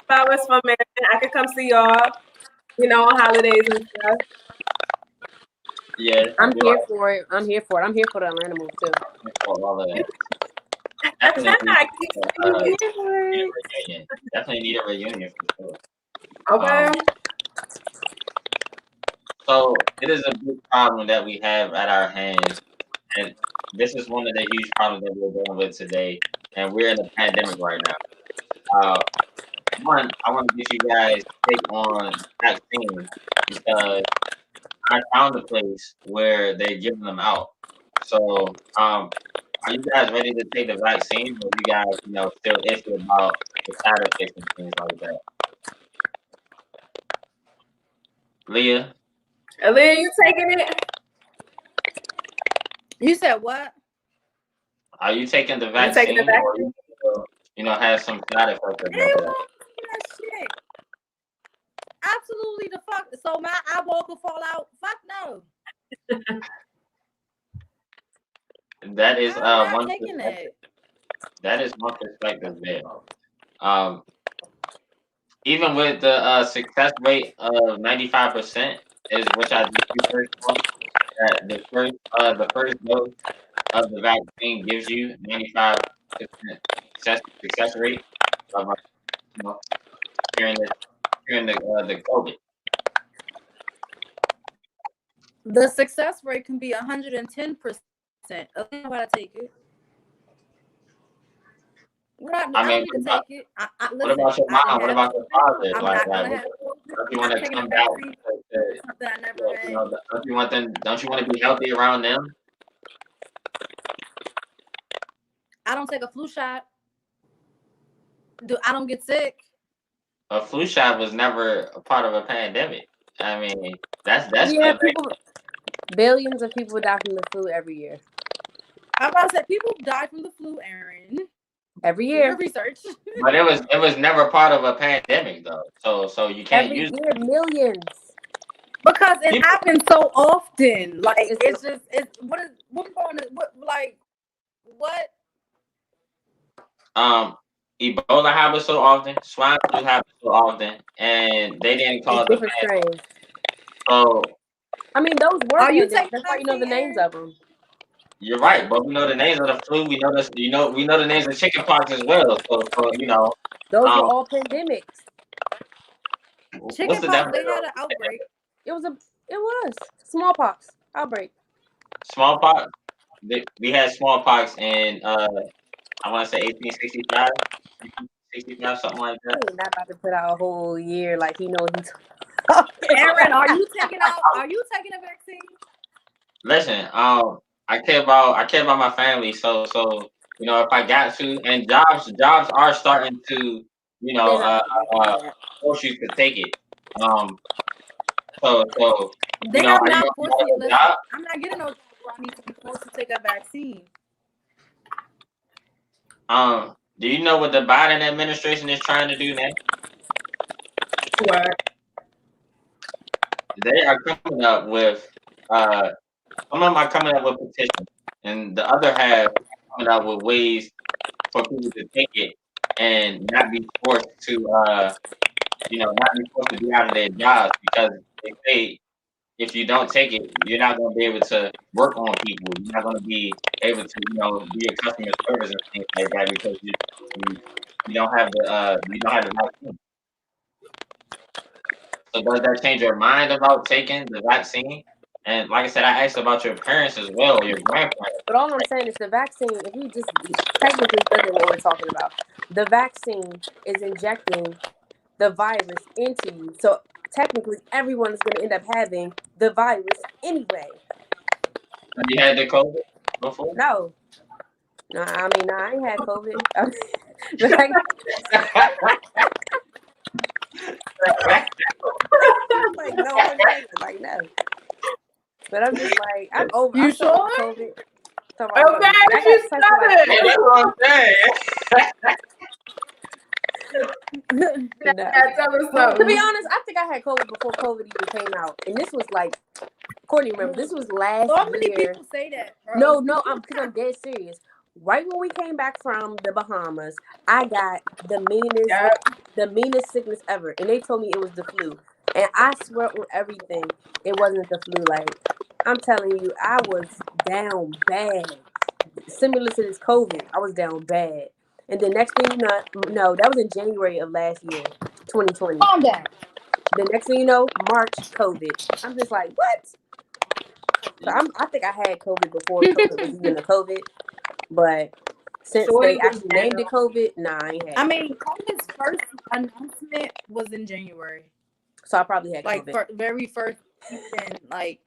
Speaker 2: hours from Maryland. I could come see y'all, on holidays and stuff.
Speaker 1: Yeah,
Speaker 3: I'm here for it. I'm here for the Atlanta move too.
Speaker 1: all of that. Definitely need a reunion for sure.
Speaker 2: Okay.
Speaker 1: So it is a big problem that we have at our hands, and this is one of the huge problems that we're dealing with today. And we're in a pandemic right now. One, I want to get you guys take on vaccine because I found a place where they're giving them out. So, are you guys ready to take the vaccine, or you guys, still iffy about the side effects and things like that? Leah,
Speaker 2: Aaliyah, you taking it?
Speaker 4: You said what?
Speaker 1: are you taking the
Speaker 2: You
Speaker 1: vaccine,
Speaker 2: taking the vaccine?
Speaker 1: or have some side effects
Speaker 4: They
Speaker 1: about that?
Speaker 4: won't do that shit. Absolutely the fuck. So my eyeball could fall out. Fuck no.
Speaker 1: That is
Speaker 4: I'm not
Speaker 1: one
Speaker 4: taking
Speaker 1: perspective.
Speaker 4: it.
Speaker 1: That is one perspective there. Even with the success rate of 95%, is which I just researched on, that the first dose of the vaccine gives you 95% success rate of curing the COVID.
Speaker 4: The success rate can be 110%. How about I take it? I don't need to take it. Listen,
Speaker 1: what about your mom? What about your father?
Speaker 4: I'm
Speaker 1: Like,
Speaker 4: not gonna have
Speaker 1: don't you want to come back?
Speaker 4: something I never had.
Speaker 1: Don't you want them? Don't you want to be healthy around them?
Speaker 4: I don't take a flu shot. I don't get sick.
Speaker 1: A flu shot was never a part of a pandemic. I mean, that's
Speaker 3: billions of people die from the flu every year.
Speaker 4: I'm about to say people die from the flu, Aaron.
Speaker 3: Every year.
Speaker 4: Research.
Speaker 1: But it was never part of a pandemic though. So you can't
Speaker 3: every
Speaker 1: use
Speaker 3: year millions.
Speaker 4: Because it happens so often. Like it's
Speaker 1: Ebola happens so often, swine flu happens so often, and they didn't call it
Speaker 3: different strains.
Speaker 1: So
Speaker 3: I mean, those were
Speaker 4: pandemics.
Speaker 3: That's why you know the names of them.
Speaker 1: You're right, but we know the names of the flu. We know this. We know the names of chickenpox as well. So
Speaker 3: those were all pandemics.
Speaker 4: Chickenpox, they had an outbreak.
Speaker 3: It was smallpox outbreak.
Speaker 1: Smallpox. We had smallpox in I want to say 1865, 1865, something like that.
Speaker 3: He ain't not about to put out a whole year like he know he's.
Speaker 4: Aaron, are you taking a vaccine?
Speaker 1: Listen, I care about my family, so if I got to, and jobs are starting to force you to take it. So
Speaker 4: they are not forcing you.
Speaker 1: Job?
Speaker 4: I'm not getting no job where I need to be forced to take a vaccine.
Speaker 1: Do you know what the Biden administration is trying to do now?
Speaker 2: What?
Speaker 1: They are coming up with some of them are coming up with petitions, and the other half coming up with ways for people to take it and not be forced to not be forced to be out of their jobs, because they say if you don't take it, you're not going to be able to work on people. You're not going to be able to be a customer service and things like that because you don't have the vaccine. So does that change your mind about taking the vaccine? And like I said, I asked about your parents as well, your grandparents.
Speaker 3: But all I'm saying is the vaccine, if we just technically look at what we're talking about, the vaccine is injecting the virus into you. So technically everyone is going to end up having the virus anyway.
Speaker 1: Have you had the COVID before?
Speaker 3: No. I mean, I ain't had COVID. No. But I'm just like, I'm over.
Speaker 4: You
Speaker 3: I'm
Speaker 4: sure?
Speaker 3: over COVID.
Speaker 2: Okay, you started.
Speaker 1: That's what I'm saying.
Speaker 3: No.
Speaker 2: Tell us
Speaker 3: To be
Speaker 2: something.
Speaker 3: honest, I think I had COVID before COVID even came out, and this was like, Courtney, remember this was last
Speaker 4: So many
Speaker 3: year.
Speaker 4: people say that, bro.
Speaker 3: No, because I'm dead serious. Right when we came back from the Bahamas, I got the meanest sickness ever, and they told me it was the flu. And I swear on everything, it wasn't the flu. Like I'm telling you, I was down bad, similar to this COVID. I was down bad, and the next thing you know, no, that was in January of last year, 2020.
Speaker 4: Calm down.
Speaker 3: The next thing you know, March COVID. I'm just like, what? So I think I had COVID before COVID was even a COVID, but since
Speaker 2: Shorty
Speaker 3: they
Speaker 2: was
Speaker 3: actually named it COVID, nah, I ain't had.
Speaker 4: I mean, COVID's first announcement was in January.
Speaker 3: So I probably had
Speaker 4: Like
Speaker 3: COVID.
Speaker 4: very first season, like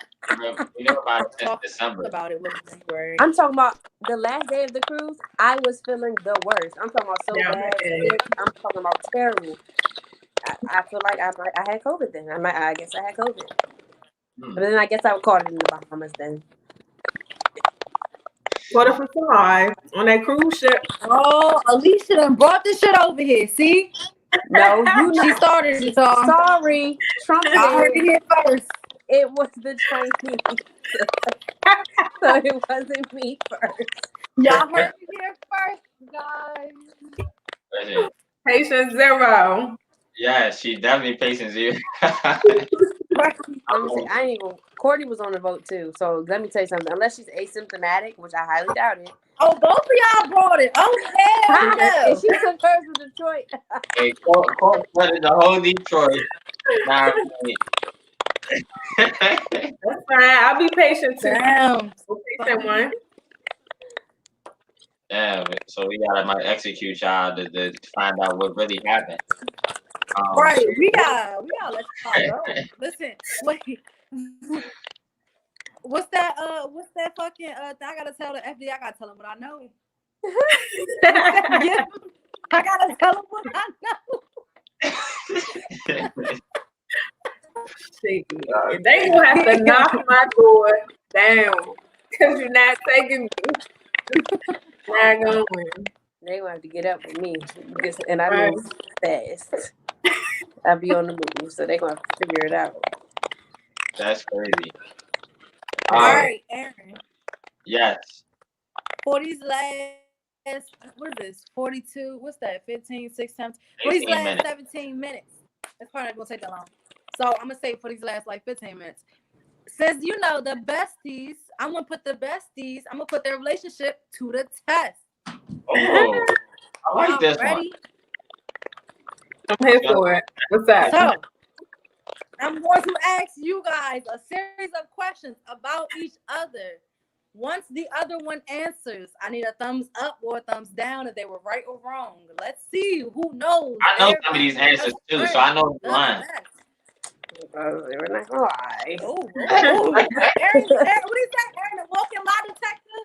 Speaker 1: We know about it since
Speaker 4: talk
Speaker 1: December.
Speaker 4: about it was in January.
Speaker 3: I'm talking about the last day of the cruise. I was feeling the worst. I'm talking about so
Speaker 2: Yeah,
Speaker 3: bad, sick. I'm talking about terrible. I feel like I had COVID then. I guess I had COVID. But then I guess I caught it in the Bahamas then.
Speaker 2: What if it's alive on that cruise ship?
Speaker 4: Oh, Alicia done brought this shit over here. See?
Speaker 3: No, you
Speaker 4: She
Speaker 3: know.
Speaker 4: started it all.
Speaker 3: Sorry, Trump
Speaker 4: I heard
Speaker 3: said
Speaker 4: it here first.
Speaker 3: it was the Chinese, so it wasn't me first.
Speaker 4: Y'all heard it here first, guys.
Speaker 1: Listen,
Speaker 2: Patient zero.
Speaker 1: yeah, she definitely patient zero.
Speaker 3: Let me see. I ain't even. Courtney was on the vote too. So let me tell you something. Unless she's asymptomatic, which I highly doubt it.
Speaker 4: Oh, both of y'all brought it. Oh, hell no.
Speaker 3: And she took hers to Detroit.
Speaker 1: Hey, Court flooded the whole Detroit. Nah,
Speaker 2: That's fine. I'll be patient too.
Speaker 4: Damn.
Speaker 2: We'll patient one.
Speaker 1: yeah, so we gotta execute y'all to find out what really happened.
Speaker 4: Right. We gotta let y'all go. Listen, wait. What's that fucking thing I gotta tell the FDA? I gotta tell them what I know. Yeah, I gotta tell them what I know.
Speaker 2: Shit. They gonna have to knock my door down because you're not taking me. Not gonna win.
Speaker 3: They gonna have to get up with me, and I move fast. I be on the move, so they gonna have to figure it out.
Speaker 1: That's crazy.
Speaker 4: All right, Aaron.
Speaker 1: Yes.
Speaker 4: For these last, what is this? 42. What's that? 15, 16. For these last
Speaker 1: minutes.
Speaker 4: 17 minutes. It's probably not gonna take that long. So I'm gonna say for these last like 15 minutes. Since you know the besties, I'm gonna put their relationship to the test.
Speaker 1: Oh, I like this
Speaker 4: ready?
Speaker 2: I'm here for it. What's that?
Speaker 4: So I'm going to ask you guys a series of questions about each other. Once the other one answers, I need a thumbs up or a thumbs down if they were right or wrong. Let's see who knows.
Speaker 1: I know some of these answers too, so I know the line.
Speaker 3: We're not gonna lie.
Speaker 4: Oh, Aaron, what is that? Aaron, the walking lie detector?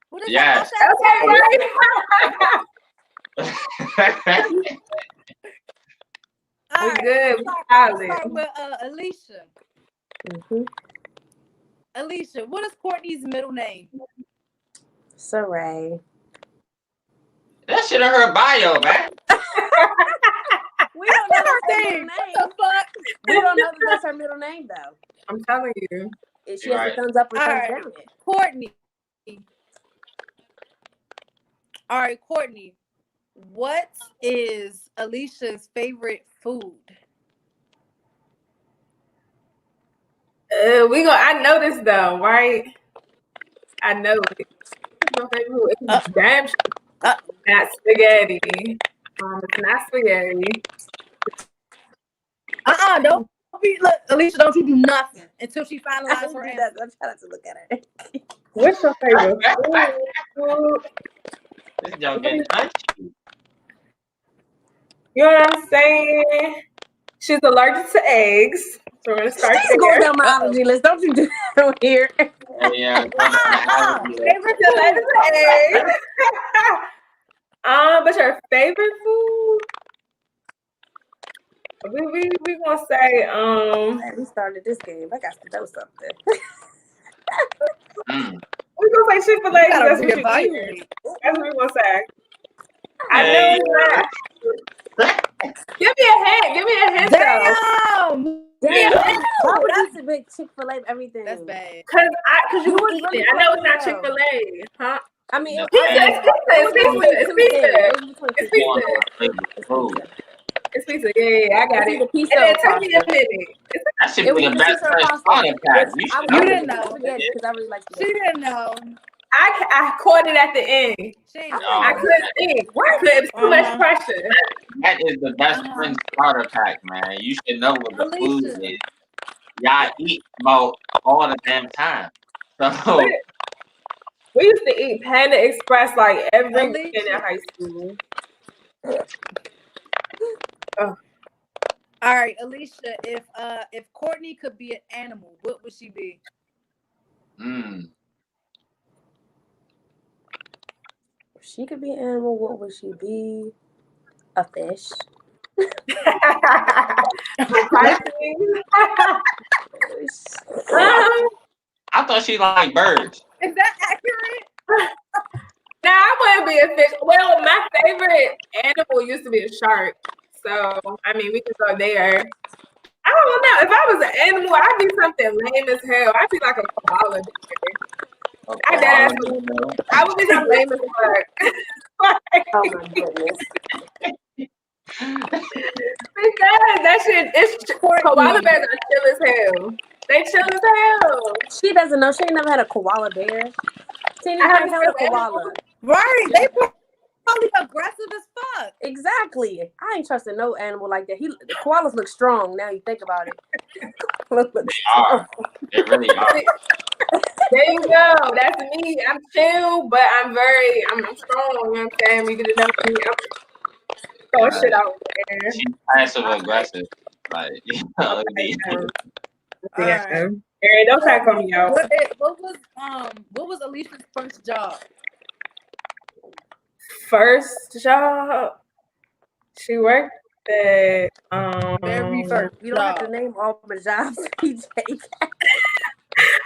Speaker 4: What is
Speaker 1: yes.
Speaker 4: that?
Speaker 2: Okay,
Speaker 4: All right,
Speaker 2: good.
Speaker 4: Start with Alicia.
Speaker 3: Mm-hmm.
Speaker 4: Alicia, what is Courtney's middle name?
Speaker 3: Saray.
Speaker 1: That shit in her bio, man.
Speaker 3: We don't know that's her middle name.
Speaker 4: What the fuck?
Speaker 3: We don't know that that's her middle name though.
Speaker 2: I'm telling you.
Speaker 3: If she has a thumbs up or thumbs down.
Speaker 4: Courtney. All right, Courtney. What is Alicia's favorite food?
Speaker 2: I know this though, right? I know it. My favorite food. It's damn not spaghetti. It's not spaghetti.
Speaker 4: Don't be look, Alicia. Don't you do nothing until she finalizes her answer.
Speaker 3: I'm trying to look at her.
Speaker 2: What's your favorite food?
Speaker 1: This young getting punchy.
Speaker 2: You know what I'm saying? She's allergic to eggs. So we're gonna start
Speaker 3: there. Going down my allergy list. Don't you do that on here?
Speaker 1: Yeah.
Speaker 2: Favorite to eggs. But your favorite food? We gonna say
Speaker 3: We started this game. I got to know something.
Speaker 2: We gonna say Chick-fil-A. That's what you eat. That's what we gonna say. I know it's not. Give me a hint. Give me a hint though.
Speaker 4: Damn.
Speaker 3: Damn. Why would you submit Chick-fil-A everything?
Speaker 4: That's bad.
Speaker 2: Cause you
Speaker 3: You was
Speaker 2: eat
Speaker 3: really
Speaker 2: it. I know it's
Speaker 3: close
Speaker 2: not
Speaker 3: though.
Speaker 2: Chick-fil-A, huh?
Speaker 3: I mean,
Speaker 2: It's
Speaker 3: it was
Speaker 2: pizza.
Speaker 3: between
Speaker 2: It's
Speaker 3: two things.
Speaker 2: pizza.
Speaker 3: It's
Speaker 2: It's
Speaker 3: pizza.
Speaker 2: pizza. It's pizza. Yeah, I got
Speaker 3: It's
Speaker 2: it.
Speaker 3: either pizza
Speaker 2: And then
Speaker 3: or
Speaker 2: it took me a
Speaker 3: pasta.
Speaker 2: minute.
Speaker 1: That should
Speaker 3: It
Speaker 1: be
Speaker 3: was
Speaker 1: the
Speaker 3: either
Speaker 1: best
Speaker 3: pizza or
Speaker 1: friend
Speaker 3: pasta.
Speaker 1: starter pack.
Speaker 3: Which
Speaker 1: You
Speaker 3: I
Speaker 1: should
Speaker 3: would
Speaker 1: know
Speaker 4: didn't
Speaker 1: what
Speaker 4: know.
Speaker 3: spaghetti because I really like
Speaker 4: She
Speaker 3: spaghetti.
Speaker 4: didn't know.
Speaker 2: I caught it at the end.
Speaker 4: She ain't
Speaker 2: I
Speaker 1: Oh,
Speaker 4: know.
Speaker 2: couldn't think.
Speaker 3: What?
Speaker 2: It was too much pressure.
Speaker 1: that is the best friend starter pack, man. You should know what the food
Speaker 4: Alicia.
Speaker 1: is. Y'all eat about all the damn time. So
Speaker 2: We used to eat Panda Express like every weekend in
Speaker 4: Alicia.
Speaker 2: high school.
Speaker 4: All right, Alicia. If Courtney could be an animal, what would she be?
Speaker 3: If she could be an animal, what would she be? A fish.
Speaker 1: I thought she liked birds.
Speaker 4: Is that accurate?
Speaker 2: Now I wouldn't be a fish. Well, my favorite animal used to be a shark. So I mean, we could go there. I don't know. If I was an animal, I'd be something lame as hell. I'd be like a koala bear. I would be something lame as fuck.
Speaker 3: Oh my goodness.
Speaker 2: Because that shit, koala bears are chill as hell. They chill as hell.
Speaker 3: She doesn't know. She ain't never had a koala bear. She ain't never had a koala.
Speaker 4: Right. They probably aggressive as fuck.
Speaker 3: Exactly. I ain't trusting no animal like that. The koalas look strong now you think about it.
Speaker 1: They really are.
Speaker 2: There you go. That's me. I'm chill, but I'm strong. You know what I'm saying? We could know me. I'm throwing shit out there.
Speaker 1: She's passive aggressive. Like,
Speaker 4: All right.
Speaker 2: Hey, don't try to call me out.
Speaker 4: What was Alicia's first job?
Speaker 2: First job, she worked at
Speaker 4: Very first.
Speaker 3: You don't have to name all the jobs, PJ.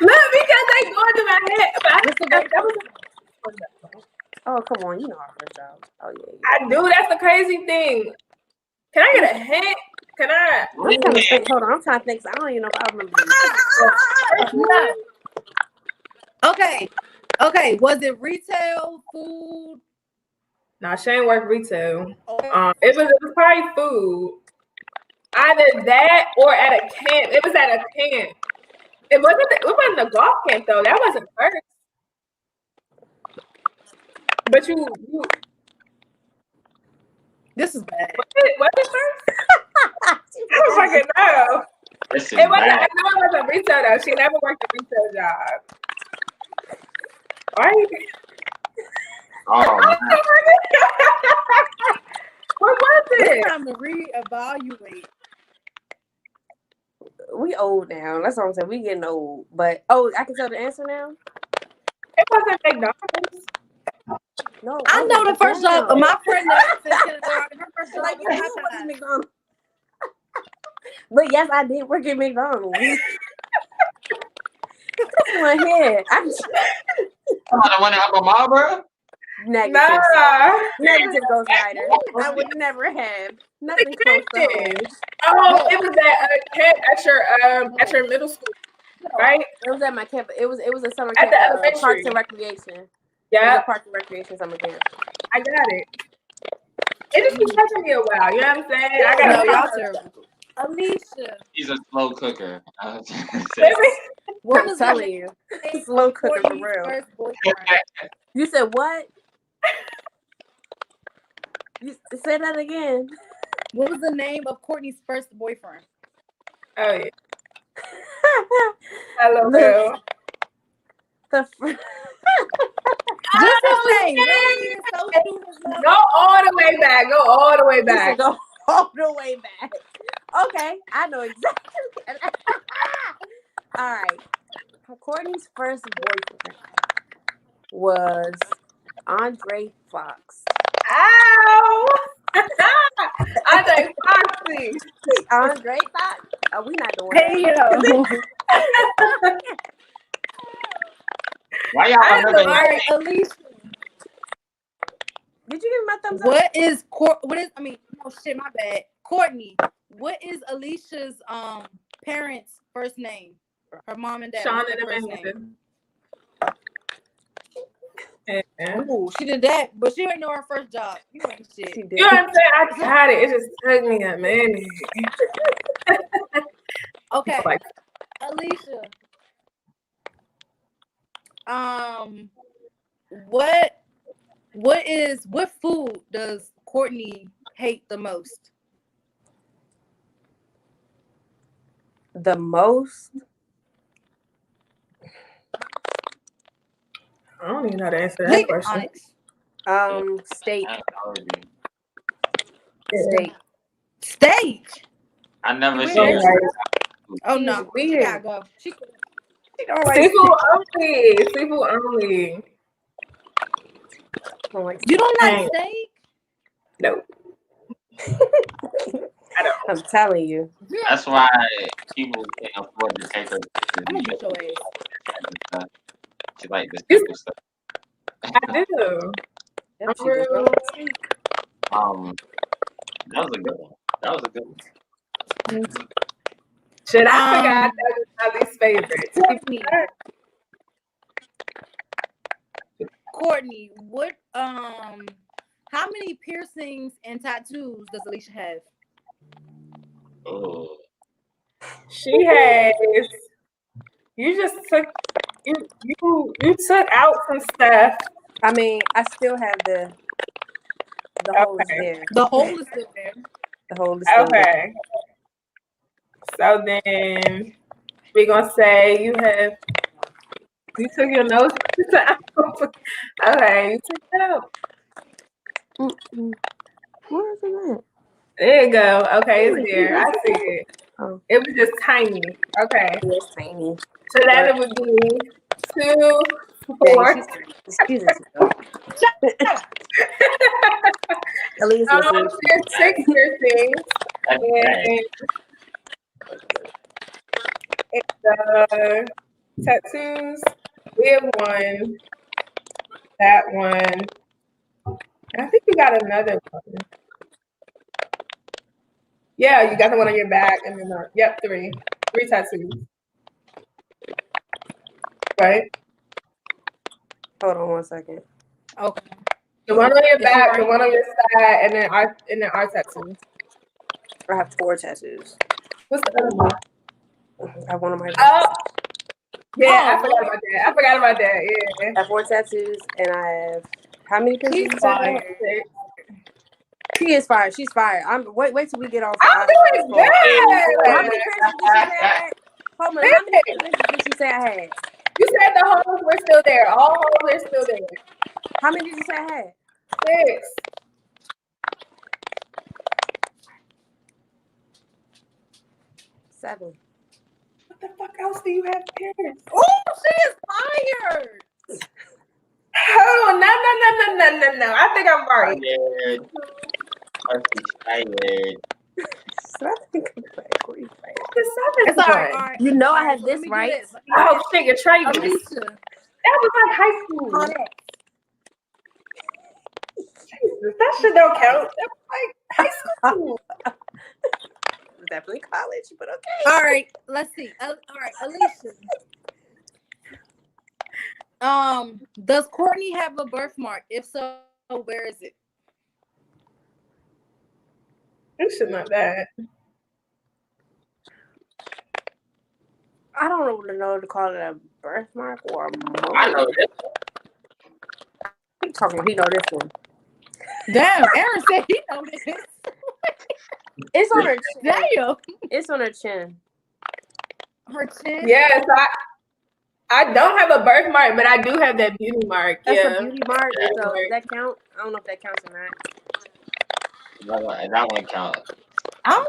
Speaker 2: Look, because they go into my head.
Speaker 3: Oh, come on. You know our first job. Oh, yeah.
Speaker 2: I do. That's the crazy thing. Can I get a hint? Can I?
Speaker 3: I'm trying to think. Hold on. I'm trying to think. I don't even know if I remember.
Speaker 4: Okay. Was it retail, food?
Speaker 2: No, she ain't work retail. It was probably food. Either that or at a camp. It was at a camp. It wasn't a golf camp though. That wasn't first. But you
Speaker 4: This is bad.
Speaker 2: was it first? I don't fucking know. I know it wasn't retail though. She never worked a retail job. Right?
Speaker 1: Oh,
Speaker 2: What was it?
Speaker 4: It's time to reevaluate.
Speaker 3: We old now. That's what I'm saying. We getting old. But I can tell the answer now.
Speaker 2: It wasn't McDonald's.
Speaker 3: No,
Speaker 4: I know the first job. My friend that said her first job was
Speaker 3: at McDonald's. But yes, I did work at McDonald's. This one here.
Speaker 1: the one out of Marlboro?
Speaker 3: Negative.
Speaker 2: Nah.
Speaker 3: Negative Ghost Rider. I would never have nothing close to home.
Speaker 2: Oh, it was at your middle school, right?
Speaker 3: It was at my camp. It was a summer
Speaker 2: At
Speaker 3: camp.
Speaker 2: the elementary.
Speaker 3: Parks and Recreation.
Speaker 2: Yeah,
Speaker 3: Parks and Recreation summer camp.
Speaker 2: I got it. It just keeps taking me a while. You know what I'm saying? I got
Speaker 4: y'all terrible. Alicia.
Speaker 1: She's a slow cooker.
Speaker 4: What was
Speaker 3: telling you? Slow cooker for real.
Speaker 4: First boyfriend?
Speaker 3: You said what? You say that again.
Speaker 4: What was the name of Courtney's first boyfriend?
Speaker 2: Oh yeah. Hello, Bill.
Speaker 4: Just his name.
Speaker 2: Go all the way back. Go all the way back.
Speaker 3: Go all the way back. Okay, I know exactly. All right. Courtney's first boyfriend was Andre Fox.
Speaker 2: Ow! Andre Foxy.
Speaker 3: Andre Fox? Oh, we not doing
Speaker 4: that.
Speaker 1: Why y'all remember
Speaker 4: Alicia.
Speaker 3: Did you give me my thumbs
Speaker 4: What is I mean, no shit, my bad. Courtney. What is Alicia's parents' first name? Her mom and dad.
Speaker 2: Sean
Speaker 4: What's their
Speaker 2: and
Speaker 4: first
Speaker 2: Amanda.
Speaker 4: name?
Speaker 2: Yeah.
Speaker 4: Ooh, she did that, but she ain't know her first job. You ain't shit.
Speaker 3: She did.
Speaker 2: You know what I'm saying? I got it. It just took me a minute.
Speaker 4: Okay,
Speaker 2: Like,
Speaker 4: Alicia. What food does Courtney hate the most?
Speaker 3: The most.
Speaker 2: I don't even know how to answer that
Speaker 4: Leave it,
Speaker 2: question.
Speaker 4: Onyx.
Speaker 3: Steak.
Speaker 2: Yeah.
Speaker 4: Steak.
Speaker 1: I never
Speaker 3: Weird.
Speaker 1: seen
Speaker 2: Right.
Speaker 4: Oh
Speaker 3: She's
Speaker 4: no, she
Speaker 3: weird.
Speaker 4: gotta go. She
Speaker 3: don't like
Speaker 2: Seafood only. Seafood only.
Speaker 3: don't like
Speaker 4: You don't like
Speaker 2: Dang.
Speaker 4: steak?
Speaker 2: Nope. I don't.
Speaker 3: I'm telling you.
Speaker 1: That's why people can't afford to take her to
Speaker 4: I'm gonna
Speaker 1: the
Speaker 4: beat your ass.
Speaker 1: She like this type of stuff.
Speaker 2: I do.
Speaker 3: Yep,
Speaker 2: I'm
Speaker 3: she does
Speaker 2: real.
Speaker 3: not like steak.
Speaker 1: That was a good one. That was a good one.
Speaker 2: Shit, I forgot that was my least favorite.
Speaker 4: Courtney, what how many piercings and tattoos does Alicia have?
Speaker 1: Oh.
Speaker 2: She has. You just took. You took out some stuff.
Speaker 3: I mean, I still have the hole is there.
Speaker 4: The hole is still there.
Speaker 3: The hole is still there.
Speaker 2: Okay. So then we're gonna say you took your nose out. Okay, you took it out.
Speaker 3: Where is it at?
Speaker 2: There you go. Okay, it's there. I see it.
Speaker 3: Oh.
Speaker 2: It was just tiny. Okay.
Speaker 3: It's tiny.
Speaker 2: So that it would be 2, 4.
Speaker 3: Dang, she's At least
Speaker 2: There's 6 piercings. And tattoos. We have 1. That one. I think you got another one. Yeah, you got the one on your back and then 3. 3 tattoos. Right?
Speaker 3: Hold on 1 second.
Speaker 4: Okay.
Speaker 2: The one on your back, the one on your side, and then our tattoos.
Speaker 3: I have 4 tattoos.
Speaker 2: What's the other one?
Speaker 3: I have one on my back.
Speaker 2: Oh, yeah, I forgot about that. Yeah.
Speaker 3: I have 4 tattoos, and I have how many piercings?
Speaker 2: She's fired.
Speaker 3: She is fired. She's fired. Wait till we get off.
Speaker 2: I'm doing good.
Speaker 3: How many piercings did she say I had? Hold on, how many piercings did she say I had?
Speaker 2: You said the holes were still there. All holes are still there.
Speaker 3: How many did you say I had?
Speaker 2: 6.
Speaker 3: Seven.
Speaker 2: What the fuck else do you have pierced?
Speaker 4: Oh, she is fired.
Speaker 2: Oh, no. I think I'm right.
Speaker 3: So I think I'm right.
Speaker 2: It's
Speaker 4: all right.
Speaker 3: You know I have
Speaker 4: So
Speaker 3: this right.
Speaker 2: Oh shit, you're trading.
Speaker 4: Alicia.
Speaker 2: That was like high school. Jesus, that shit don't count. That was like high school.
Speaker 3: Definitely college, but okay.
Speaker 4: All right, let's see. All right, Alicia. Does Courtney have a birthmark? If so, where is it?
Speaker 2: This shit not bad.
Speaker 3: I don't really know to call it a birthmark or a mole.
Speaker 1: I know this.
Speaker 3: He know this one.
Speaker 4: Damn, Aaron said he know this.
Speaker 3: It's on her chin.
Speaker 4: Damn.
Speaker 3: It's on her chin.
Speaker 4: Her chin?
Speaker 2: Yes, I don't have a birthmark, but I do have that beauty mark.
Speaker 3: That's
Speaker 2: a
Speaker 3: beauty mark. Yeah. So does that count? I don't know if that counts or
Speaker 1: not. That one counts.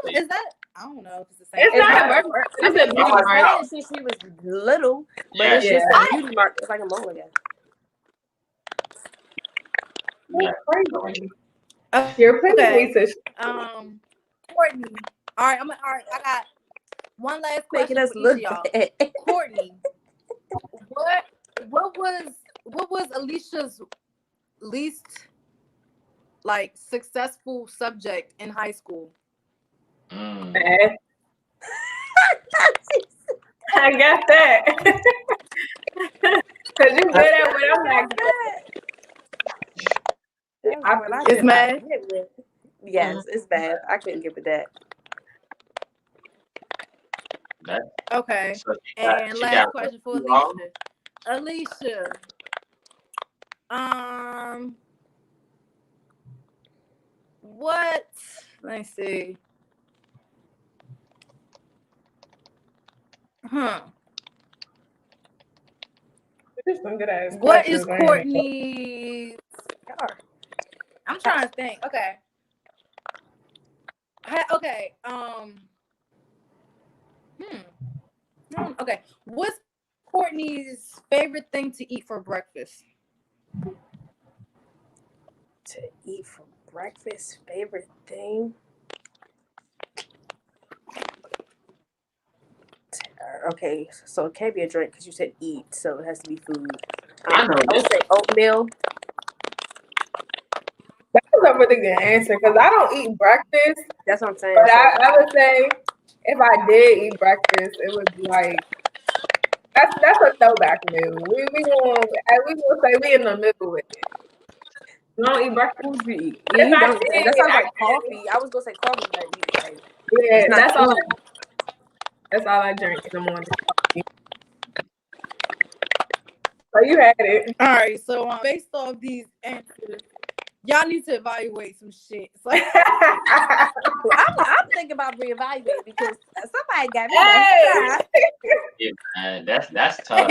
Speaker 4: Is that? I don't know if it's the same.
Speaker 2: It's not a birthmark. It's a beauty mark.
Speaker 3: Since she was little, but it's just a beauty mark. It's like a mole again.
Speaker 2: You're pretty racist.
Speaker 4: Courtney. All right, I got one last question
Speaker 3: us
Speaker 4: for
Speaker 3: look
Speaker 4: each of y'all.
Speaker 3: bad.
Speaker 4: Courtney, what was Alicia's least like successful subject in high school?
Speaker 2: Math. I got that. Cause you good at what I'm not good at.
Speaker 4: It's math.
Speaker 3: Yes, it's bad. I couldn't get with that.
Speaker 4: Okay.
Speaker 1: So
Speaker 4: And
Speaker 1: she
Speaker 4: last
Speaker 1: got
Speaker 4: question for
Speaker 1: you wrong.
Speaker 4: Alicia. What? Let me see.
Speaker 2: Just some good ass
Speaker 4: What is
Speaker 2: questions,
Speaker 4: Courtney's? I'm trying to think. Okay. Okay. Okay. What's Courtney's favorite thing to eat for breakfast?
Speaker 3: To eat for breakfast, favorite thing. Okay, so it can't be a drink because you said eat, so it has to be food.
Speaker 1: I know
Speaker 3: I would say oatmeal.
Speaker 2: That was a really good answer because I don't eat breakfast.
Speaker 3: That's what I'm saying.
Speaker 2: But I would say if I did eat breakfast, it would be like that's a throwback meal. We gonna say we in the middle with it. You don't eat breakfast?
Speaker 3: Yeah, you don't. That sounds like coffee. I was gonna say coffee, but like,
Speaker 2: yeah, that's all. That's all I drink in the morning. So you had it.
Speaker 4: All right. So based off these answers, y'all need to evaluate some shit. So
Speaker 3: I'm thinking about reevaluating because somebody got me.
Speaker 2: Hey.
Speaker 1: Yeah, man, that's tough.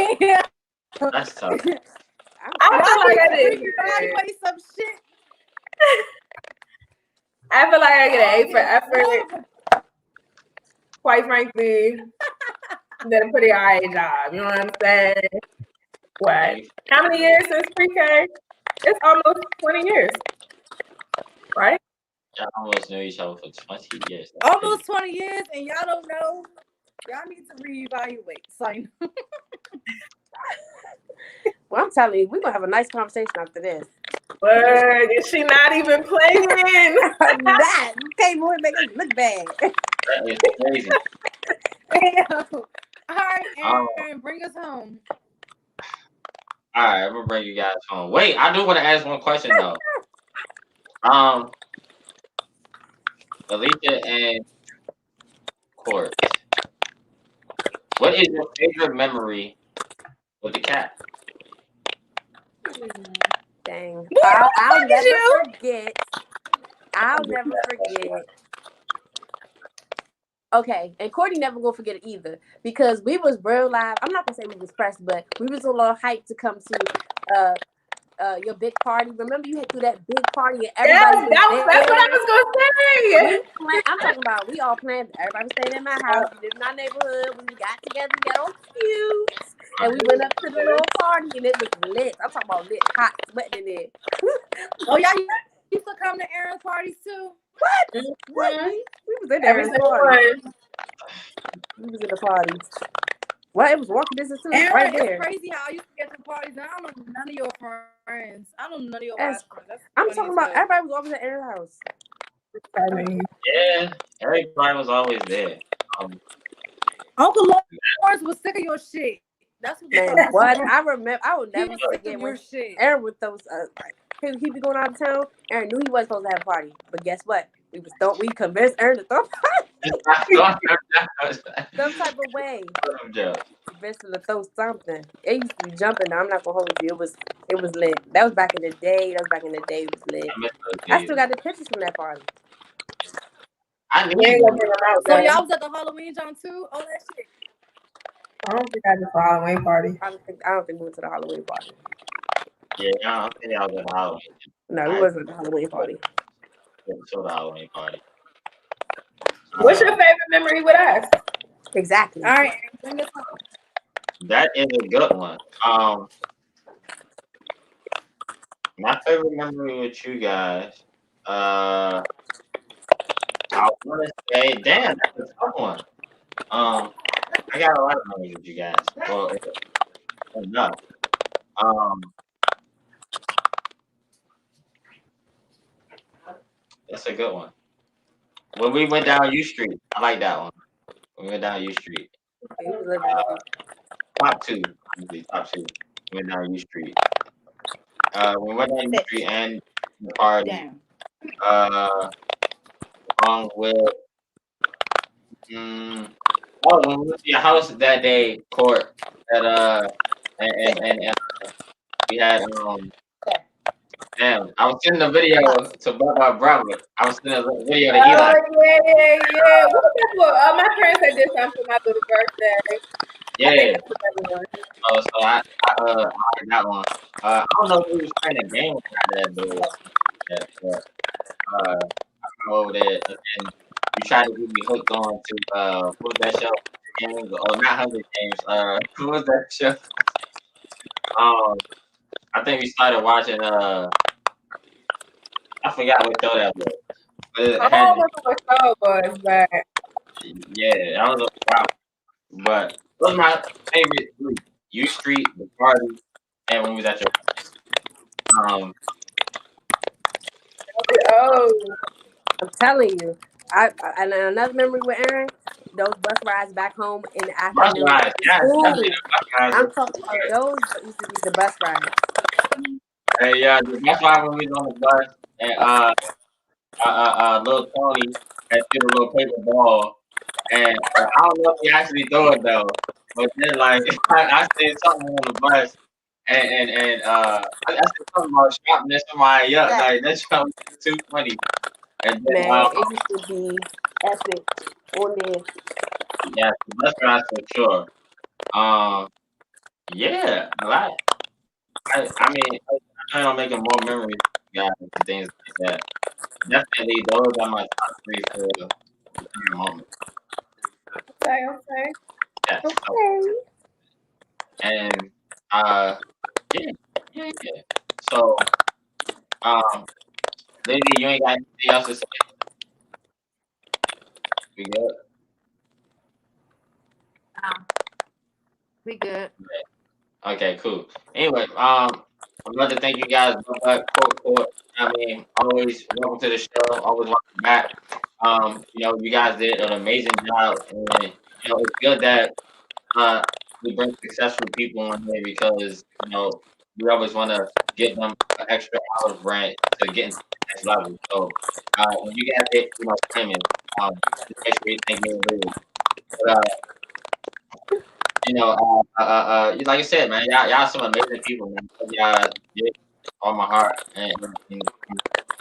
Speaker 1: That's tough.
Speaker 2: I feel like I did
Speaker 4: evaluate some shit.
Speaker 2: I feel like I get an A for effort. Quite frankly, did a pretty alright job. You know what I'm saying? What? How many years since pre-K? It's almost 20 years, right?
Speaker 1: Y'all almost knew each other for 20 years.
Speaker 4: Almost 20 years, and y'all don't know. Y'all need to reevaluate. So
Speaker 3: well, I'm telling you, we're gonna have a nice conversation after this.
Speaker 2: Word, is she not even playing?
Speaker 3: That okay, boy, make us look bad.
Speaker 1: That is crazy.
Speaker 4: All right, Aaron, bring us home.
Speaker 1: All right, I'm gonna bring you guys home. Wait, I do want to ask one question though. Alicia and Court, what is your favorite memory with the cat?
Speaker 3: Dang, I'll never forget. I'll never forget. Okay, and Courtney never gonna forget it either because we was real live. I'm not gonna say we was pressed, but we was a little hyped to come to your big party. Remember you had to do that big party and everybody
Speaker 2: that's what I was gonna say.
Speaker 3: I'm talking about we all planned. Everybody was staying in my house. We lived in our neighborhood. We got together, got all cute, and we went up to the little party and it was lit. I'm talking about lit, hot, sweating in there.
Speaker 4: Oh, y'all used to come to Aaron's parties too?
Speaker 3: What? What? We was in Aaron's party. We was in the parties. Well, it was walking distance too.
Speaker 4: Aaron,
Speaker 3: right there.
Speaker 4: It's crazy how I used to get to parties. And I don't know none of your friends. I don't know none of your friends.
Speaker 3: I'm talking about everybody was always at Aaron's house.
Speaker 1: Yeah, everybody was always there.
Speaker 4: Uncle Lawrence was sick of your shit. That's what.
Speaker 3: Man, what? I remember. I would never
Speaker 4: forget
Speaker 3: when
Speaker 4: shit.
Speaker 3: Aaron with those. He be going out of town. Aaron knew he wasn't supposed to have a party, but guess what? We convinced Aaron to throw a party. Some type of way. Convinced him to throw something. It used to be jumping. I'm not gonna hold you. It was lit. That was back in the day. It was lit. I still got the pictures from that party.
Speaker 1: I knew
Speaker 4: so y'all was at the Halloween John too? All that shit.
Speaker 2: I don't think I did the Halloween party.
Speaker 3: I don't think we went to the Halloween party.
Speaker 1: Yeah, I don't think I was at the Halloween.
Speaker 3: No, we wasn't at the Halloween party.
Speaker 1: To the Halloween party.
Speaker 2: What's your favorite memory with us?
Speaker 3: Exactly.
Speaker 4: All right.
Speaker 1: That is a good one. My favorite memory with you guys. I want to say, damn, that's a tough one. I got a lot of memories with you guys. Well, enough. That's a good one. When we went down U Street, I like that one. When we went down U Street.
Speaker 3: Okay, we living
Speaker 1: Top two, honestly, top two. We went down U Street. When we went down U Street and the party,
Speaker 4: Damn.
Speaker 1: along with when we went to your house that day, Court, that and we had damn, I was sending a video to my brother. I was sending a video to Eli.
Speaker 2: Yeah. What was that for? My parents had did something for my little birthday.
Speaker 1: Yeah. So I like that one. I don't know if we was playing a game with that though. Yeah, but I come over there and you tried to get me hooked on to what was that show? Games or not Hunger Games. What was that show? I think we started watching I forgot what show that was. But it
Speaker 2: I
Speaker 1: had
Speaker 2: don't remember what show it was, but
Speaker 1: yeah, that was a problem. But those my favorite three. U Street, the party, and when we was at your
Speaker 3: I'm telling you. And another memory with Aaron, those bus rides back home in the
Speaker 1: bus
Speaker 3: afternoon.
Speaker 1: rides, yes, definitely
Speaker 3: Ooh,
Speaker 1: the bus rides.
Speaker 3: I'm talking about those used to be the bus rides.
Speaker 1: Hey, the bus ride when we was on the bus and little Tony had threw a little paper ball, and I don't know if he actually threw it though, but then like I said something on the bus, I said something about sharpening somebody up, like that's too funny, and then
Speaker 3: Man, it used to be epic on there.
Speaker 1: yeah, the bus rides for sure. Yeah, I mean, I plan on making more memories, guys, and things like that. Definitely, those are my top three for the moment.
Speaker 2: okay.
Speaker 1: Yes.
Speaker 3: Okay.
Speaker 1: And yeah. So, lady, you ain't got anything else to say? We good?
Speaker 4: We good.
Speaker 1: Okay, cool. Anyway, I'd love to thank you guys. Quote. I mean, always welcome to the show. Always welcome back. You guys did an amazing job, and it's good that we bring successful people on here because we always want to give them an extra olive branch to get into the next level. So when you guys get claiming, just make sure you thank me and Lou. But like I said, man, y'all some amazing people, man. Y'all did all my heart and I'm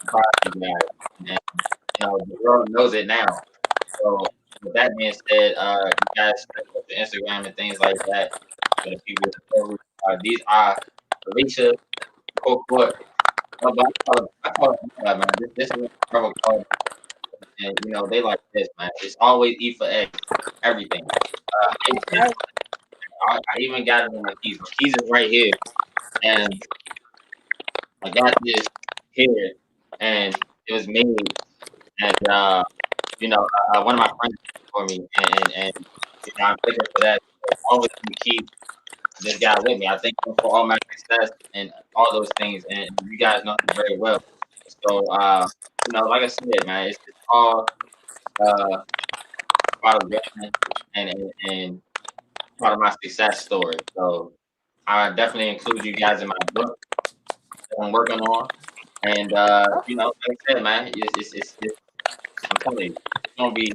Speaker 1: proud of you guys. And the world knows it now. So with that being said, you guys check out the Instagram and things like that. For the people these are Alicia Court. But I call it man. This is what my brother called it. And they like this, man. It's always E for egg, everything. I even got it in my keys. My keys is right here, and I got this here, and it was made, and one of my friends did it for me, and I'm thankful for that. So always gonna keep this guy with me. I thank him for all my success and all those things, and you guys know him very well. So like I said, man, it's all part of Brooklyn and part of my success story. So I definitely include you guys in my book that I'm working on. And like I said, man, it's I'm telling you, it's gonna be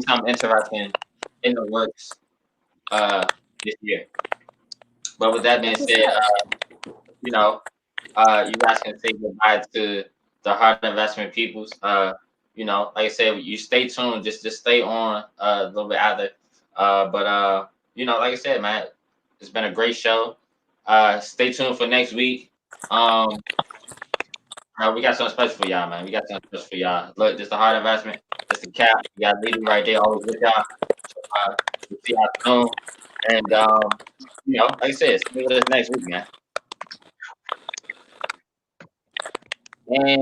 Speaker 1: something interesting in the works this year. But with that being said, you guys can say goodbye to the hard investment peoples. Like I said, you stay tuned. Just stay on a little bit out there. But like I said, man, it's been a great show. Stay tuned for next week. We got something special for y'all, man. We got something special for y'all. Look, this is the hard investment. This is the cap. We got Lady right there, always with y'all. We'll see y'all soon. And like I said, see you with us next week, man. And